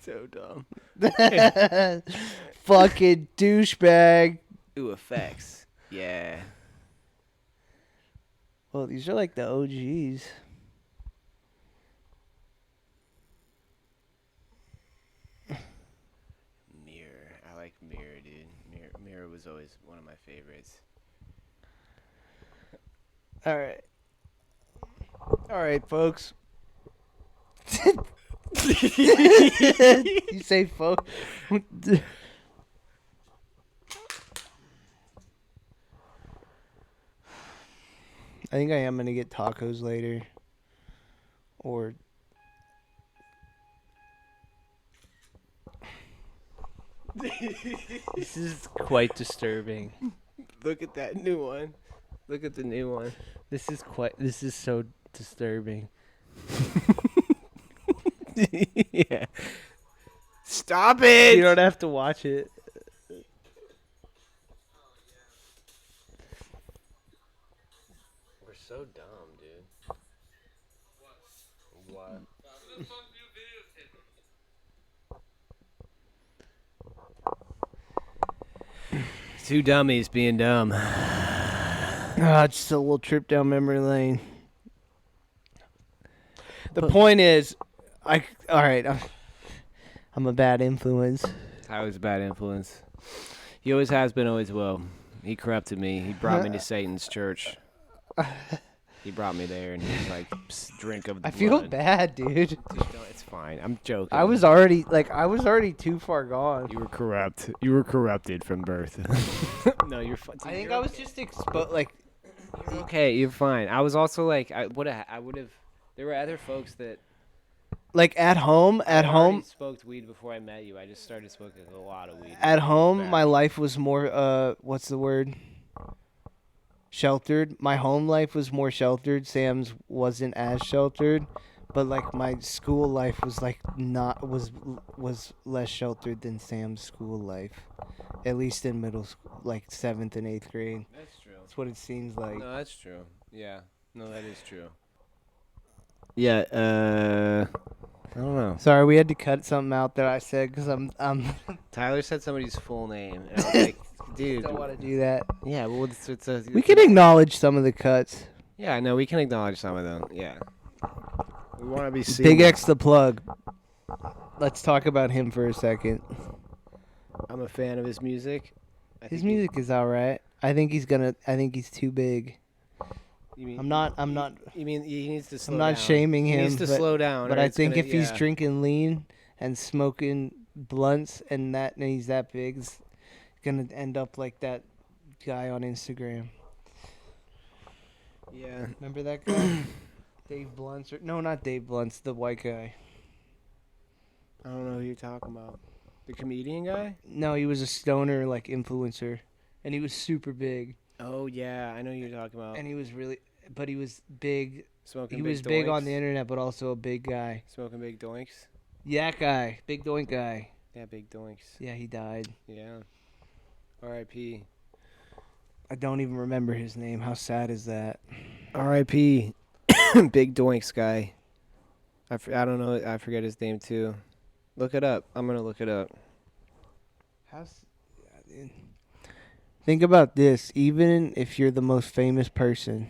So dumb. Fucking douchebag. Ooh, effects. Yeah. Well, these are like the OGs. Mirror, dude. Mirror was always one of my favorites. All right, folks. You say folks. I think I am gonna get tacos later. Or this is quite disturbing. Look at that new one. Look at the new one. This is so disturbing. Yeah. Stop it! You don't have to watch it. We're so dumb, dude. What? Two dummies being dumb. Just a little trip down memory lane. The point is, all right, I'm a bad influence. I was a bad influence. He always has been, always will. He corrupted me. He brought me to Satan's church. He brought me there, and he was like, "Psst, drink of the I feel blood." bad, dude. Dude, no, it's fine. I'm joking. I was already too far gone. You were corrupt. You were corrupted from birth. No, you're fine. I think I was just Okay, you're fine. I was also like, I would have. There were other folks that at home. I already smoked weed before I met you. I just started smoking a lot of weed. At home, my life was more what's the word? Sheltered. My home life was more sheltered. Sam's wasn't as sheltered, but like my school life was was less sheltered than Sam's school life. At least in middle school, like 7th and 8th grade. That's true. That's what it seems like. No, that's true. Yeah. No, that is true. Yeah. I don't know. Sorry, we had to cut something out that I said because I'm Tyler said somebody's full name, and I was like, dude. don't want to do that. Yeah, well, We can acknowledge some of the cuts. Yeah, no, we can acknowledge some of them. Yeah. We want to be seen. Big X the plug. Let's talk about him for a second. I'm a fan of his music. His music is alright. I think he's too big. You mean, I'm not. You mean he needs to slow I'm down? not shaming him. He needs to slow down. But or I it's think gonna- if he's yeah. drinking lean and smoking blunts and he's that big, it's gonna end up like that guy on Instagram. Yeah. Remember that guy? Dave Blunts? No, not Dave Blunts. The white guy. I don't know who you're talking about. The comedian guy? No, he was a stoner like influencer, and he was super big, Oh yeah, I know who you're talking about. and he was big. Smoking He big was big on doinks? the internet, but also a big guy. Smoking big doinks. Yeah, that guy, big doink guy. Yeah, big doinks. Yeah, he died. Yeah. R.I.P. I don't even remember his name. How sad is that? R.I.P. Big doinks guy. I don't know. I forget his name too. Look it up. I'm gonna look it up. Think about this. Even if you're the most famous person,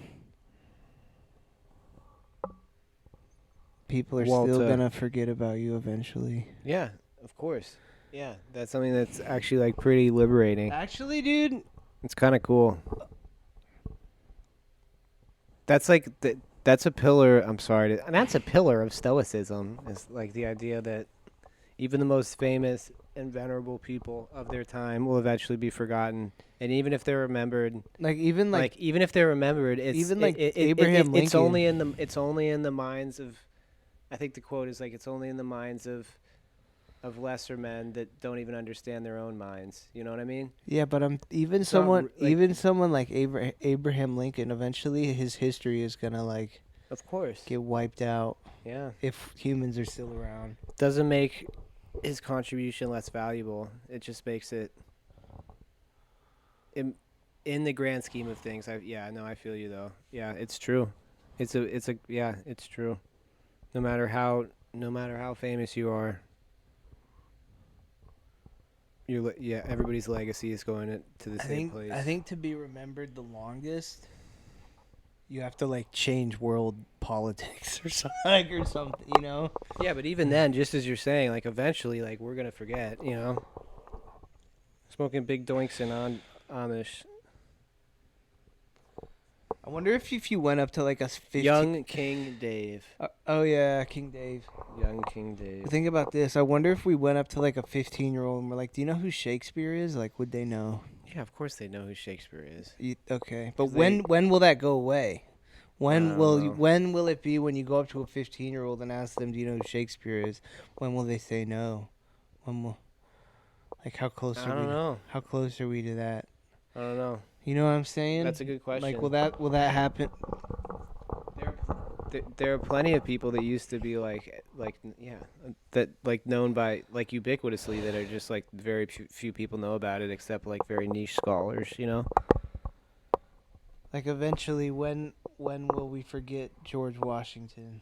people are still Walter. gonna forget about you eventually. Yeah, of course. Yeah, that's something that's actually like pretty liberating. Actually, dude, It's kind of cool. That's like that's a pillar. I'm sorry, and that's a pillar of stoicism. It's like the idea that even the most famous and venerable people of their time will eventually be forgotten, and even if they're remembered, even even if they're remembered, it's even like it- Abraham it's Lincoln. only in the minds of. I think the quote is like it's only in the minds of lesser men that don't even understand their own minds. You know what I mean? Yeah, but even not someone like- even someone like Abraham Lincoln, eventually his history is gonna like Of course. get wiped out Yeah. if humans are still around. Doesn't make his contribution less valuable. It just makes it in the grand scheme of things. I feel you though. Yeah, it's true. It's true. No matter how famous you are, everybody's legacy is going to the same place. I think to be remembered the longest, you have to like change world politics or something, you know? Yeah, but even then, just as you're saying, like eventually, like we're gonna forget, you know. Smoking big doinks in Amish. I wonder if you went up to like a 15. Young King Dave. Oh yeah, King Dave. Young King Dave. Think about this. I wonder if we went up to like a 15-year-old and we're like, "Do you know who Shakespeare is?" Like, would they know? Yeah, of course they know who Shakespeare is. Okay, but 'Cause when will that go away? don't know. When will it be when you go up to a 15-year-old and ask them, "Do you know who Shakespeare is?" When will they say no? When will like how close I are we? don't know. How close are we to that? I don't know. You know what I'm saying? That's a good question. Like, will that happen? There are plenty of people that used to be that like known by like ubiquitously that are just like very few people know about it except like very niche scholars, you know. Like eventually, when will we forget George Washington?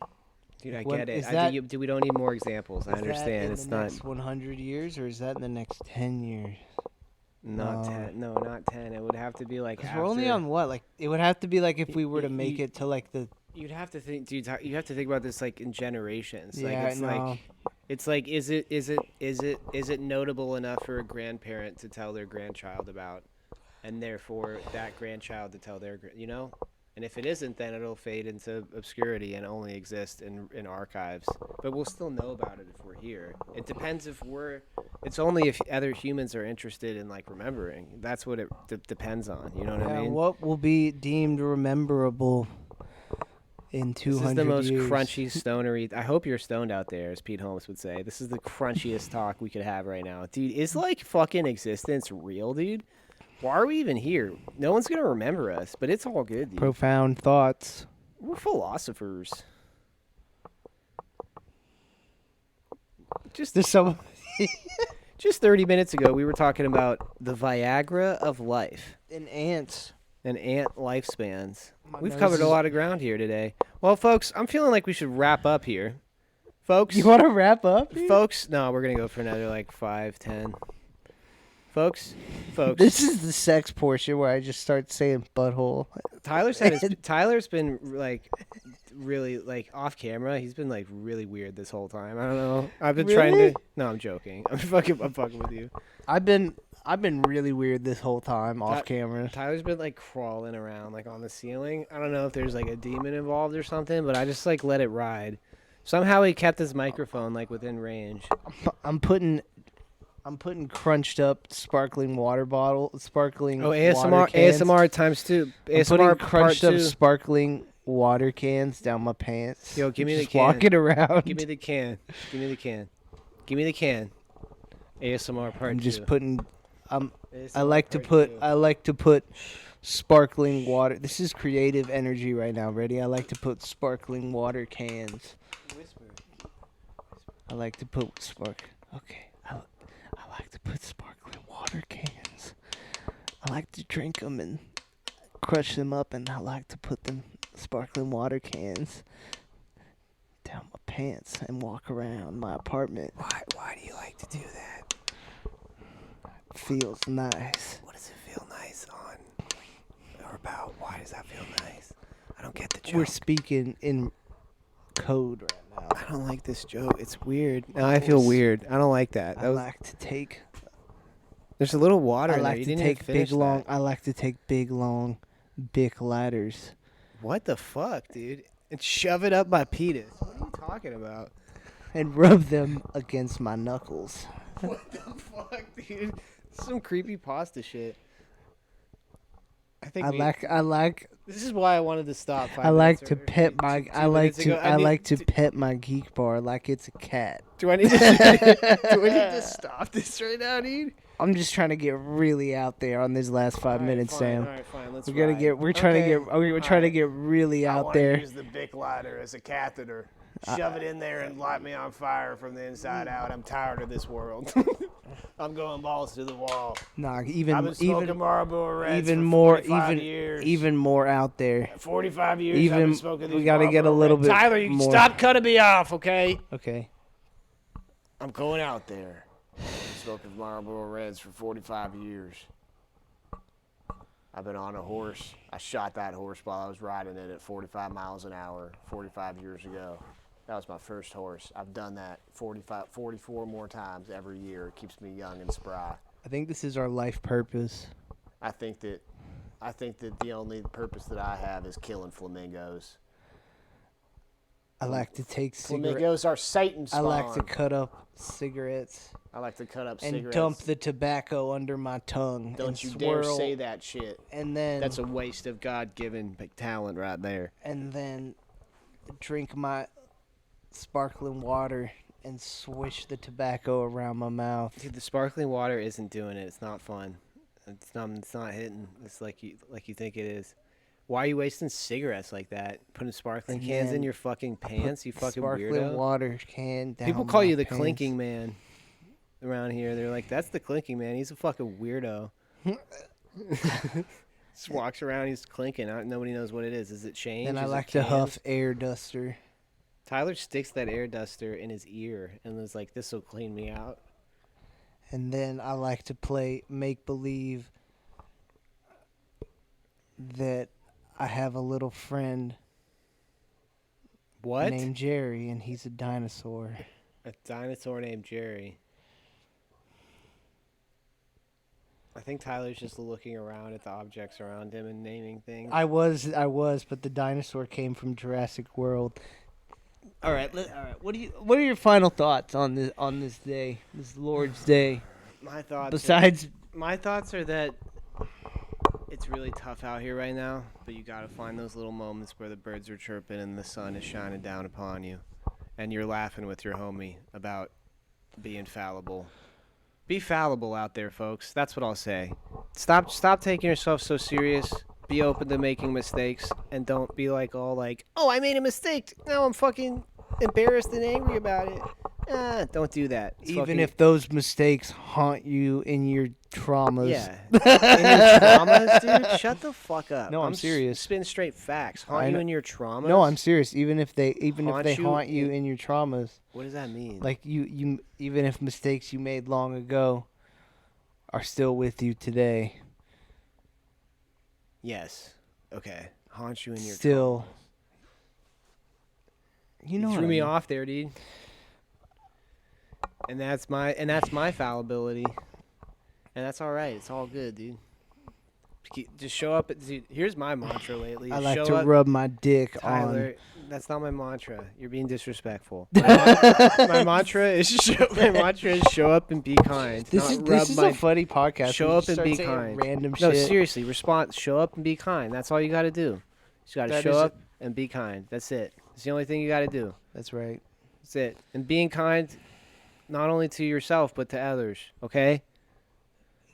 Dude, I When- get it. is that- We don't need more examples. I Is that understand. in It's the not next 100 years, or is that in the next 10 years? not No. 10. No, not 10. It would have to be like Because after. we're only on what? Like, it would have to be like if we were to y- make y- it to like the. You'd have to think, dude. You have to think about this like in generations. Like Yeah, it's I know. like it's like is it notable enough for a grandparent to tell their grandchild about, and therefore that grandchild to tell their you know. And if it isn't, then it'll fade into obscurity and only exist in archives. But we'll still know about it if we're here. It depends if we're. It's only if other humans are interested in like remembering. That's what it depends on. You know what I mean? What will be deemed rememberable in 200 This is the most years? crunchy stonery. I hope you're stoned out there, as Pete Holmes would say. This is the crunchiest talk we could have right now, dude. Is like fucking existence real, dude? Why are we even here? No one's gonna remember us, but it's all good, dude. Profound thoughts. We're philosophers. There's some. Just 30 minutes ago, we were talking about the Viagra of life And ants. and ant lifespans. My We've nose covered a is- lot of ground here today. Well, folks, I'm feeling like we should wrap up here. Folks, You want to wrap up? folks, no, we're gonna go for another like 5, 10. Folks, This is the sex portion where I just start saying butthole. Tyler's been like really like off camera. He's been like really weird this whole time. I don't know. I've been trying Really? to. No, I'm joking. I'm fucking with you. I've been really weird this whole time off camera. Tyler's been like crawling around like on the ceiling. I don't know if there's like a demon involved or something, but I just like let it ride. Somehow he kept his microphone like within range. I'm putting crunched up sparkling water. Oh, Water ASMR, cans. ASMR times 2. I'm putting ASMR part crunched up 2. sparkling water cans down my pants. Yo, give me the Just can. walking around. Give me the can. Give me the can. Give me the can. ASMR part I'm just 2. putting. I ASMR like to part 2. put sparkling water. This is creative energy right now. Ready? I like to put sparkling water cans. I like to put Okay. I like to put sparkling water cans. I like to drink them and crush them up, and I like to put them sparkling water cans down my pants and walk around my apartment. Why do you like to do that? Feels nice. What does it feel nice on or about? Why does that feel nice? I don't get the joke. We're speaking in code right now. I don't like this joke. It's weird. Now I feel weird. I don't like that. I like to take. There's a little water I in there. like You to didn't take even finish big long. that. I like to take big long, Bic ladders What the fuck, dude? And shove it up my penis. What are you talking about? and rub them against my knuckles. What the fuck, dude? Some creepy pasta shit. I like. This is why I wanted to stop. I like to or pet my. 2 I like minutes ago. to. I need like to pet my geek bar like it's a cat. Do I need to? Do I need to stop this right now, dude? I'm just trying to get really out there on this last 5 minutes, Sam. All right, fine. Let's We gotta ride. get. We're trying to Okay. get. We're trying to get really out there. Use the Bic lighter as a catheter. Shove it in there and light me on fire from the inside out. I'm tired of this world. I'm going balls to the wall. Nah, I've been even smoking Marlboro Reds even for more 45 years. even more out there. 45 years I've Even been smoking we these gotta get a Marlboro little Reds. bit Tyler, you more. stop cutting me off, okay? Okay. I'm going out there. Smoking Marlboro Reds for 45 years. I've been on a horse. I shot that horse while I was riding it at 45 miles an hour 45 years ago. That was my first horse. I've done that 44 more times every year. It keeps me young and spry. I think this is our life purpose. I think that the only purpose that I have is killing flamingos. I like to take cigarettes. Flamingos are Satan's spawn. I like to cut up cigarettes I like to cut up and cigarettes. dump the tobacco under my tongue. Don't and you swirl, dare say that shit. And then That's a waste of God-given talent right there. and then drink my sparkling water and swish the tobacco around my mouth. Dude, the sparkling water isn't doing it. It's not fun. It's not hitting. It's like you think it is. Why are you wasting cigarettes like that? Putting sparkling And cans in then your fucking pants, you fucking Sparkling weirdo. water can down People call my you the pants. clinking man around here. They're like, that's the clinking man. He's a fucking weirdo. Just walks around, he's clinking. Nobody knows what it is. Is it change? Then I Is it like to cans? huff air duster. Tyler sticks that air duster in his ear and is like, this will clean me out. And then I like to play make believe that I have a little friend What? named Jerry, and he's a dinosaur. A dinosaur named Jerry. I think Tyler's just looking around at the objects around him and naming things. I was, but the dinosaur came from Jurassic World. All right. What are your final thoughts on this day, this Lord's Day? My thoughts. Besides, My thoughts are that it's really tough out here right now, but you gotta find those little moments where the birds are chirping and the sun is shining down upon you, and you're laughing with your homie about being fallible. Be fallible out there, folks. That's what I'll say. Stop taking yourself so serious. Be open to making mistakes, and don't be like all like, oh, I made a mistake. Now I'm fucking embarrassed and angry about it. Don't do that. It's even fucking- if those mistakes haunt you in your traumas. Yeah. In your traumas, dude, shut the fuck up. No, I'm serious. Spin straight facts. I Haunt you know- in your traumas? No, I'm serious. Even if they Haunt you haunt you in- in your traumas, What does that mean? like you even if mistakes you made long ago are still with you today, Yes. Okay. Haunt you in your still. traumas. You know, You what threw I me mean. off there, dude. And that's my fallibility. And that's all right. It's all good, dude. Just show up. Dude, here's my mantra lately. I like show to up, rub my dick Tyler, that's not my mantra. You're being disrespectful. My mantra is show up and be kind. on. not This is rub a funny podcast. show We up just and start be saying kind. Random No, shit. seriously, respond. Show up and be kind. That's all you got to do. You just got to That show is up and be kind. That's it. It's the only thing you got to do. That's right. That's it. And being kind, not only to yourself but to others. Okay.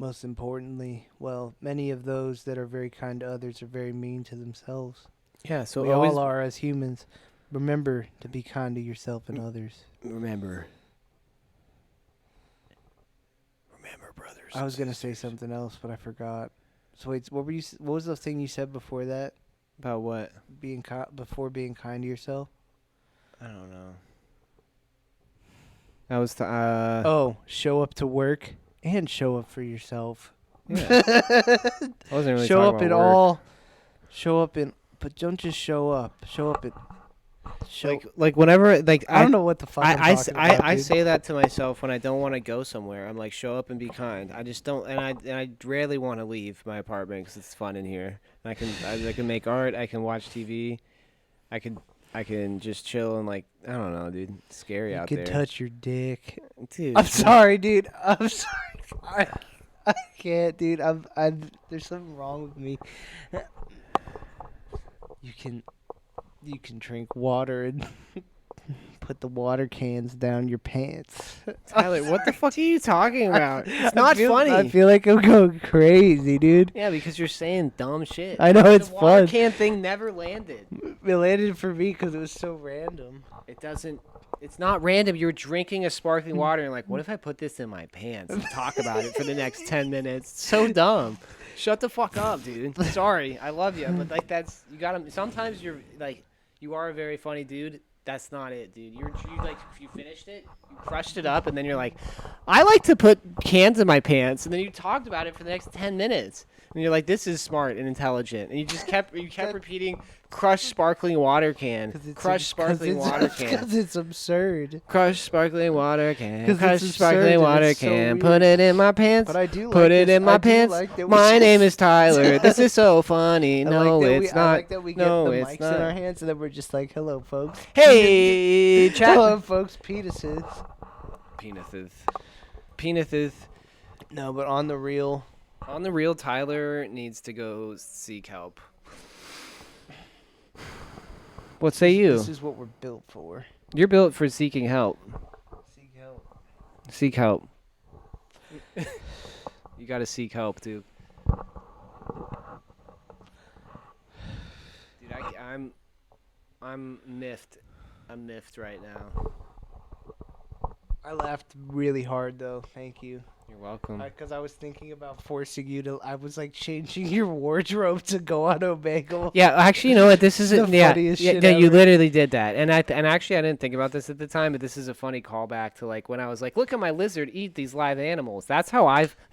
Most importantly, well, many of those that are very kind to others are very mean to themselves. Yeah. So We always all are as humans. Remember to be kind to yourself and others. remember, brothers. I was gonna say something else, but I forgot. So wait, what was the thing you said before that? About what? Before being kind to yourself? I don't know. That was Oh, show up to work and show up for yourself. yeah. I wasn't really show talking up in about work. all. Show up in, but don't just show up. Show up in. Show. Like whenever I don't know what the fuck I'm I talking about, I dude. say that to myself when I don't want to go somewhere. I'm like, show up and be kind. I just don't, and I rarely want to leave my apartment because it's fun in here. And I can make art. I can watch TV. I can just chill and like I don't know, dude. It's scary You out can there. touch your dick. Dude, I'm sorry, dude. I'm sorry. I can't, dude. There's something wrong with me. You can drink water and put the water cans down your pants. Tyler, what the fuck are you talking about? It's I not feel- funny. I feel like I'm going crazy, dude. Yeah, because you're saying dumb shit. I know, it's the water fun. can thing never landed. It landed for me because it was so random. It doesn't. It's not random. You're drinking a sparkling water and like, what if I put this in my pants and talk about it for the next 10 minutes? It's so dumb. Shut the fuck up, dude. Sorry, I love you, but like that's you gotta. Sometimes you're like, you are a very funny dude. That's not it, dude. You like you finished it, you crushed it up, and then you're like, I like to put cans in my pants, and then you talked about it for the next 10 minutes, and you're like, this is smart and intelligent, and you kept repeating crushed sparkling water can. Crushed sparkling water can. Because it's absurd. Crushed sparkling water can. 'Cause Crushed it's sparkling absurd and water it's so can. weird. Put it in my pants. But I do Put like it this. in my I do pants. like that we My just- name is Tyler. This is so funny. I No, like that it's I not. like that we get No, the it's mics not. in our hands and then we're just like, hello, folks. Hey, chat. Hello, folks. Penises. Penises. No, but on the real. On the real, Tyler needs to go seek help. What say you? This is what we're built for. You're built for seeking help. Seek help. Seek help. You gotta seek help, dude. Dude, I'm miffed. I'm miffed right now. I laughed really hard though. Thank you. You're welcome. Because I was thinking about forcing you to. I was like changing your wardrobe to go on Omegle. Yeah, actually, you know what? This is The yeah, funniest yeah, shit yeah, you ever. literally did that, and actually I didn't think about this at the time, but this is a funny callback to like when I was like, look at my lizard eat these live animals. That's how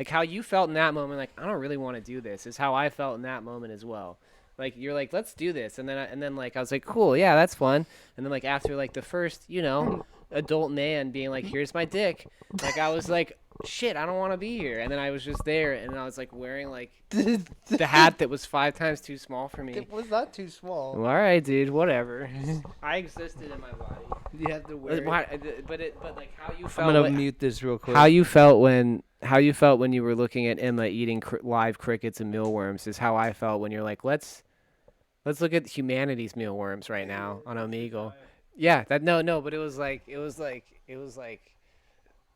how you felt in that moment. Like I don't really want to do this. Is how I felt in that moment as well. Like you're like, let's do this, and then like I was like, cool, yeah, that's fun, and then like after like the first, adult man being like, here's my dick, like I was like, shit, I don't want to be here, and then I was just there, and I was like wearing like the hat that was 5 times too small for me. It was not too small. Well, all right, dude, whatever. I existed in my body. You have to wear. But like how you I'm felt. gonna mute this real quick. How you felt when you were looking at Emma eating live crickets and mealworms is how I felt when you're like, let's look at humanity's mealworms right now on Omegle. Yeah, but it was like.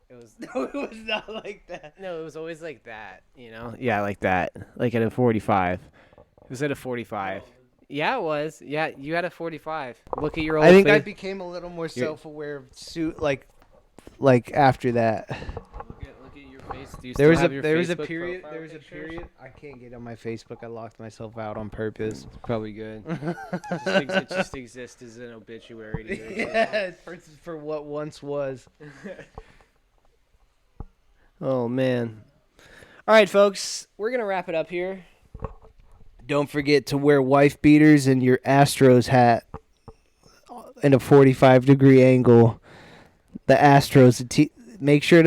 No, it was not like that. No, it was always like that, Yeah, like that. Like at a 45. It was at a 45. Yeah, it was. Yeah, you had a 45. Look at your old I think I face. became a little more self-aware of suit like after that. Look at your face. Do you There was still have your a Facebook period. profile There was a pictures? period. I can't get on my Facebook. I locked myself out on purpose. It's probably good. It just exists as an obituary to your existence. Yeah, for what once was. Oh man. All right, folks, we're gonna wrap it up here. Don't forget to wear wife beaters and your Astros hat in a 45-degree angle. The Astros. Make sure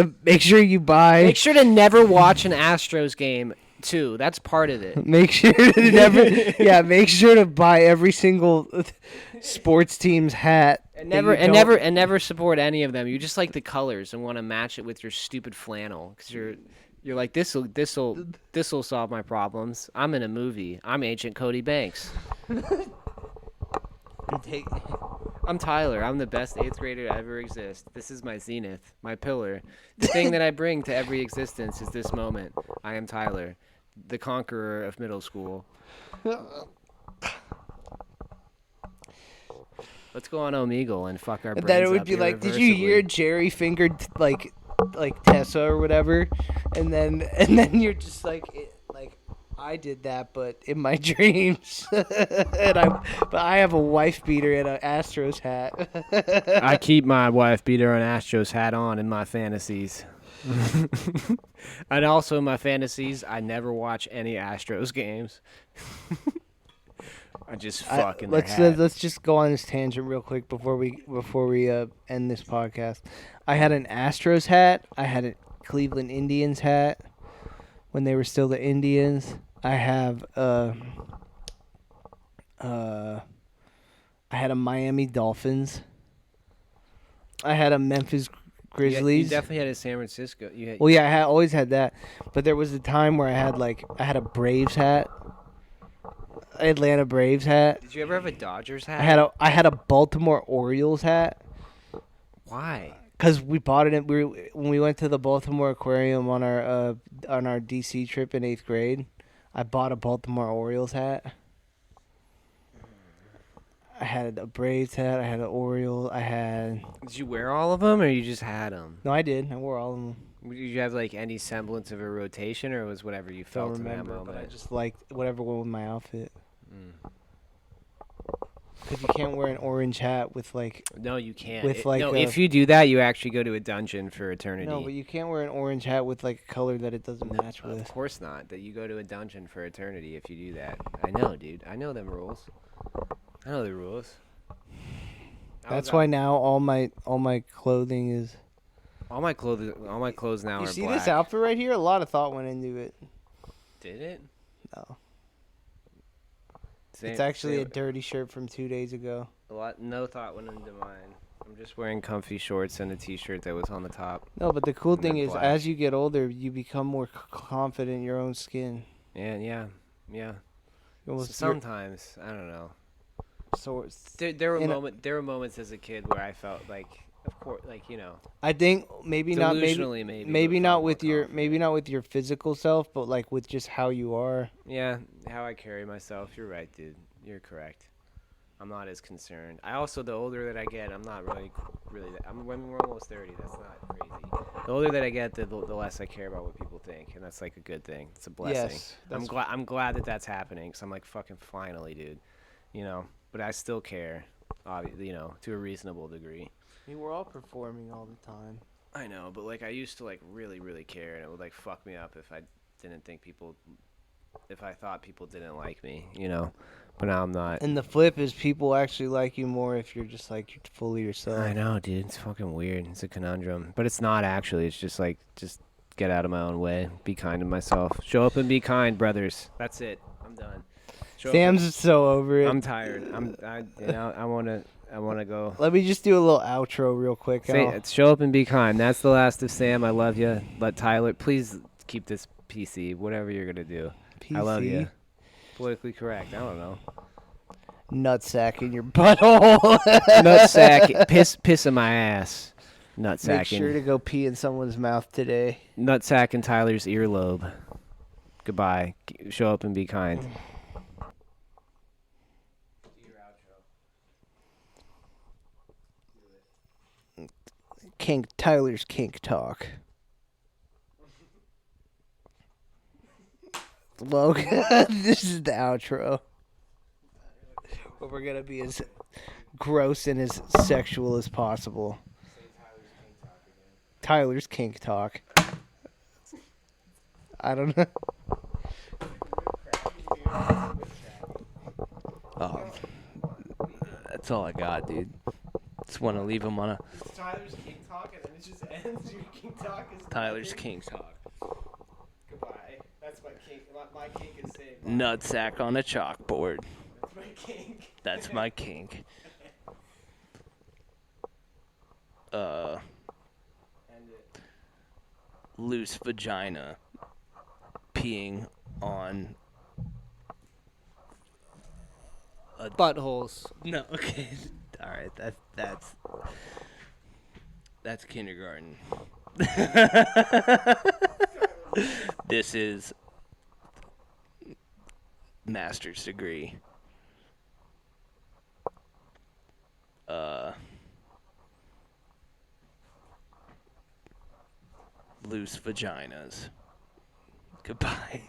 you buy. Make sure to never watch an Astros game too. That's part of it. Make sure to never. Make sure to buy every single sports team's hat. And that never support any of them. You just like the colors and want to match it with your stupid flannel because you're like this'll solve my problems. I'm in a movie. I'm Agent Cody Banks. I'm Tyler. I'm the best 8th grader to ever exist. This is my zenith, my pillar. The thing that I bring to every existence is this moment. I am Tyler, the conqueror of middle school. Let's go on Omegle and fuck our brains Then it would up be like, did you hear irreversibly. Jerry fingered like Tessa or whatever? And then you're just like I did that, but in my dreams. But I have a wife beater and an Astros hat. I keep my wife beater and Astros hat on in my fantasies. And also in my fantasies, I never watch any Astros games. I just fuck in their hat. Let's just go on this tangent real quick before we end this podcast. I had an Astros hat. I had a Cleveland Indians hat when they were still the Indians. I have I had a Miami Dolphins. I had a Memphis Grizzlies. You definitely had a San Francisco. Well, yeah, I always had that. But there was a time where I had a Braves hat. Atlanta Braves hat. Did you ever have a Dodgers hat? I had a Baltimore Orioles hat. Why? Cause we bought it when we went to the Baltimore Aquarium on our DC trip in 8th grade. I bought a Baltimore Orioles hat. I had a Braves hat. I had an Oriole. Did you wear all of them, or you just had them? No, I did. I wore all of them. Did you have like any semblance of a rotation, or was whatever you felt Don't in that remember, moment? but I just liked whatever went with my outfit. Mm. Because you can't wear an orange hat with like. No, you can't. With, like, if you do that, you actually go to a dungeon for eternity. No, but you can't wear an orange hat with like a color that it doesn't match with. Of course not. That you go to a dungeon for eternity if you do that. I know, dude. I know them rules. I know the rules. That's why now all my clothing is. all my clothes now You are see black. this outfit right here? A lot of thought went into it. Did it? No. Same, It's actually a same- dirty shirt from 2 days ago. no thought went into mine. I'm just wearing comfy shorts and a t-shirt that was on the top. No, but the cool And they're thing is, black. as you get older, you become more confident in your own skin. And yeah. You almost Sometimes I don't know. so There in a- were moments as a kid where I felt like, of course, like I think maybe not delusionally maybe but not felt more with your confident. physical self, but like with just how you are. Yeah, how I carry myself. You're right, dude. You're correct. I'm not as concerned. I also, the older that I get, I'm not really. When we're almost 30, that's not crazy. The older that I get, the less I care about what people think, and that's like a good thing. It's a blessing. Yes, I'm glad that that's happening. So I'm like, fucking finally, dude. But I still care, obviously, to a reasonable degree. I mean, we're all performing all the time. I know, but like I used to like really, really care, and it would like fuck me up if I didn't think if I thought people didn't like me, But now I'm not. And the flip is people actually like you more if you're just like you're fully yourself. I know, dude. It's fucking weird. It's a conundrum, but it's not actually. It's just like get out of my own way. Be kind to myself. Show up and be kind, brothers. That's it. I'm done. Sam's so over it. I'm tired. I wanna go. Let me just do a little outro real quick. Show up and be kind. That's the last of Sam. I love you. Let Tyler, please keep this PC. Whatever you're gonna do. I love PC. you. Politically correct. I don't know. Nutsack in your butthole. Nutsack. Piss in my ass. Nutsack. Make sure to go pee in someone's mouth today. Nutsack in Tyler's earlobe. Goodbye. Show up and be kind. Tyler's Kink Talk. Logan, this is the outro. But we're gonna be as gross and as sexual as possible. Tyler's Kink Talk. I don't know. Oh, that's all I got, dude. Just want to leave him on a Tyler's King Talk, and then it just ends. Your King Talk is Tyler's King Talk. Goodbye. That's my kink. My kink is saved. Nutsack on a chalkboard. That's my kink. That's my kink. End it. Loose vagina peeing on Buttholes. no. Okay, all right. That's kindergarten. This is master's degree. Loose vaginas. Goodbye.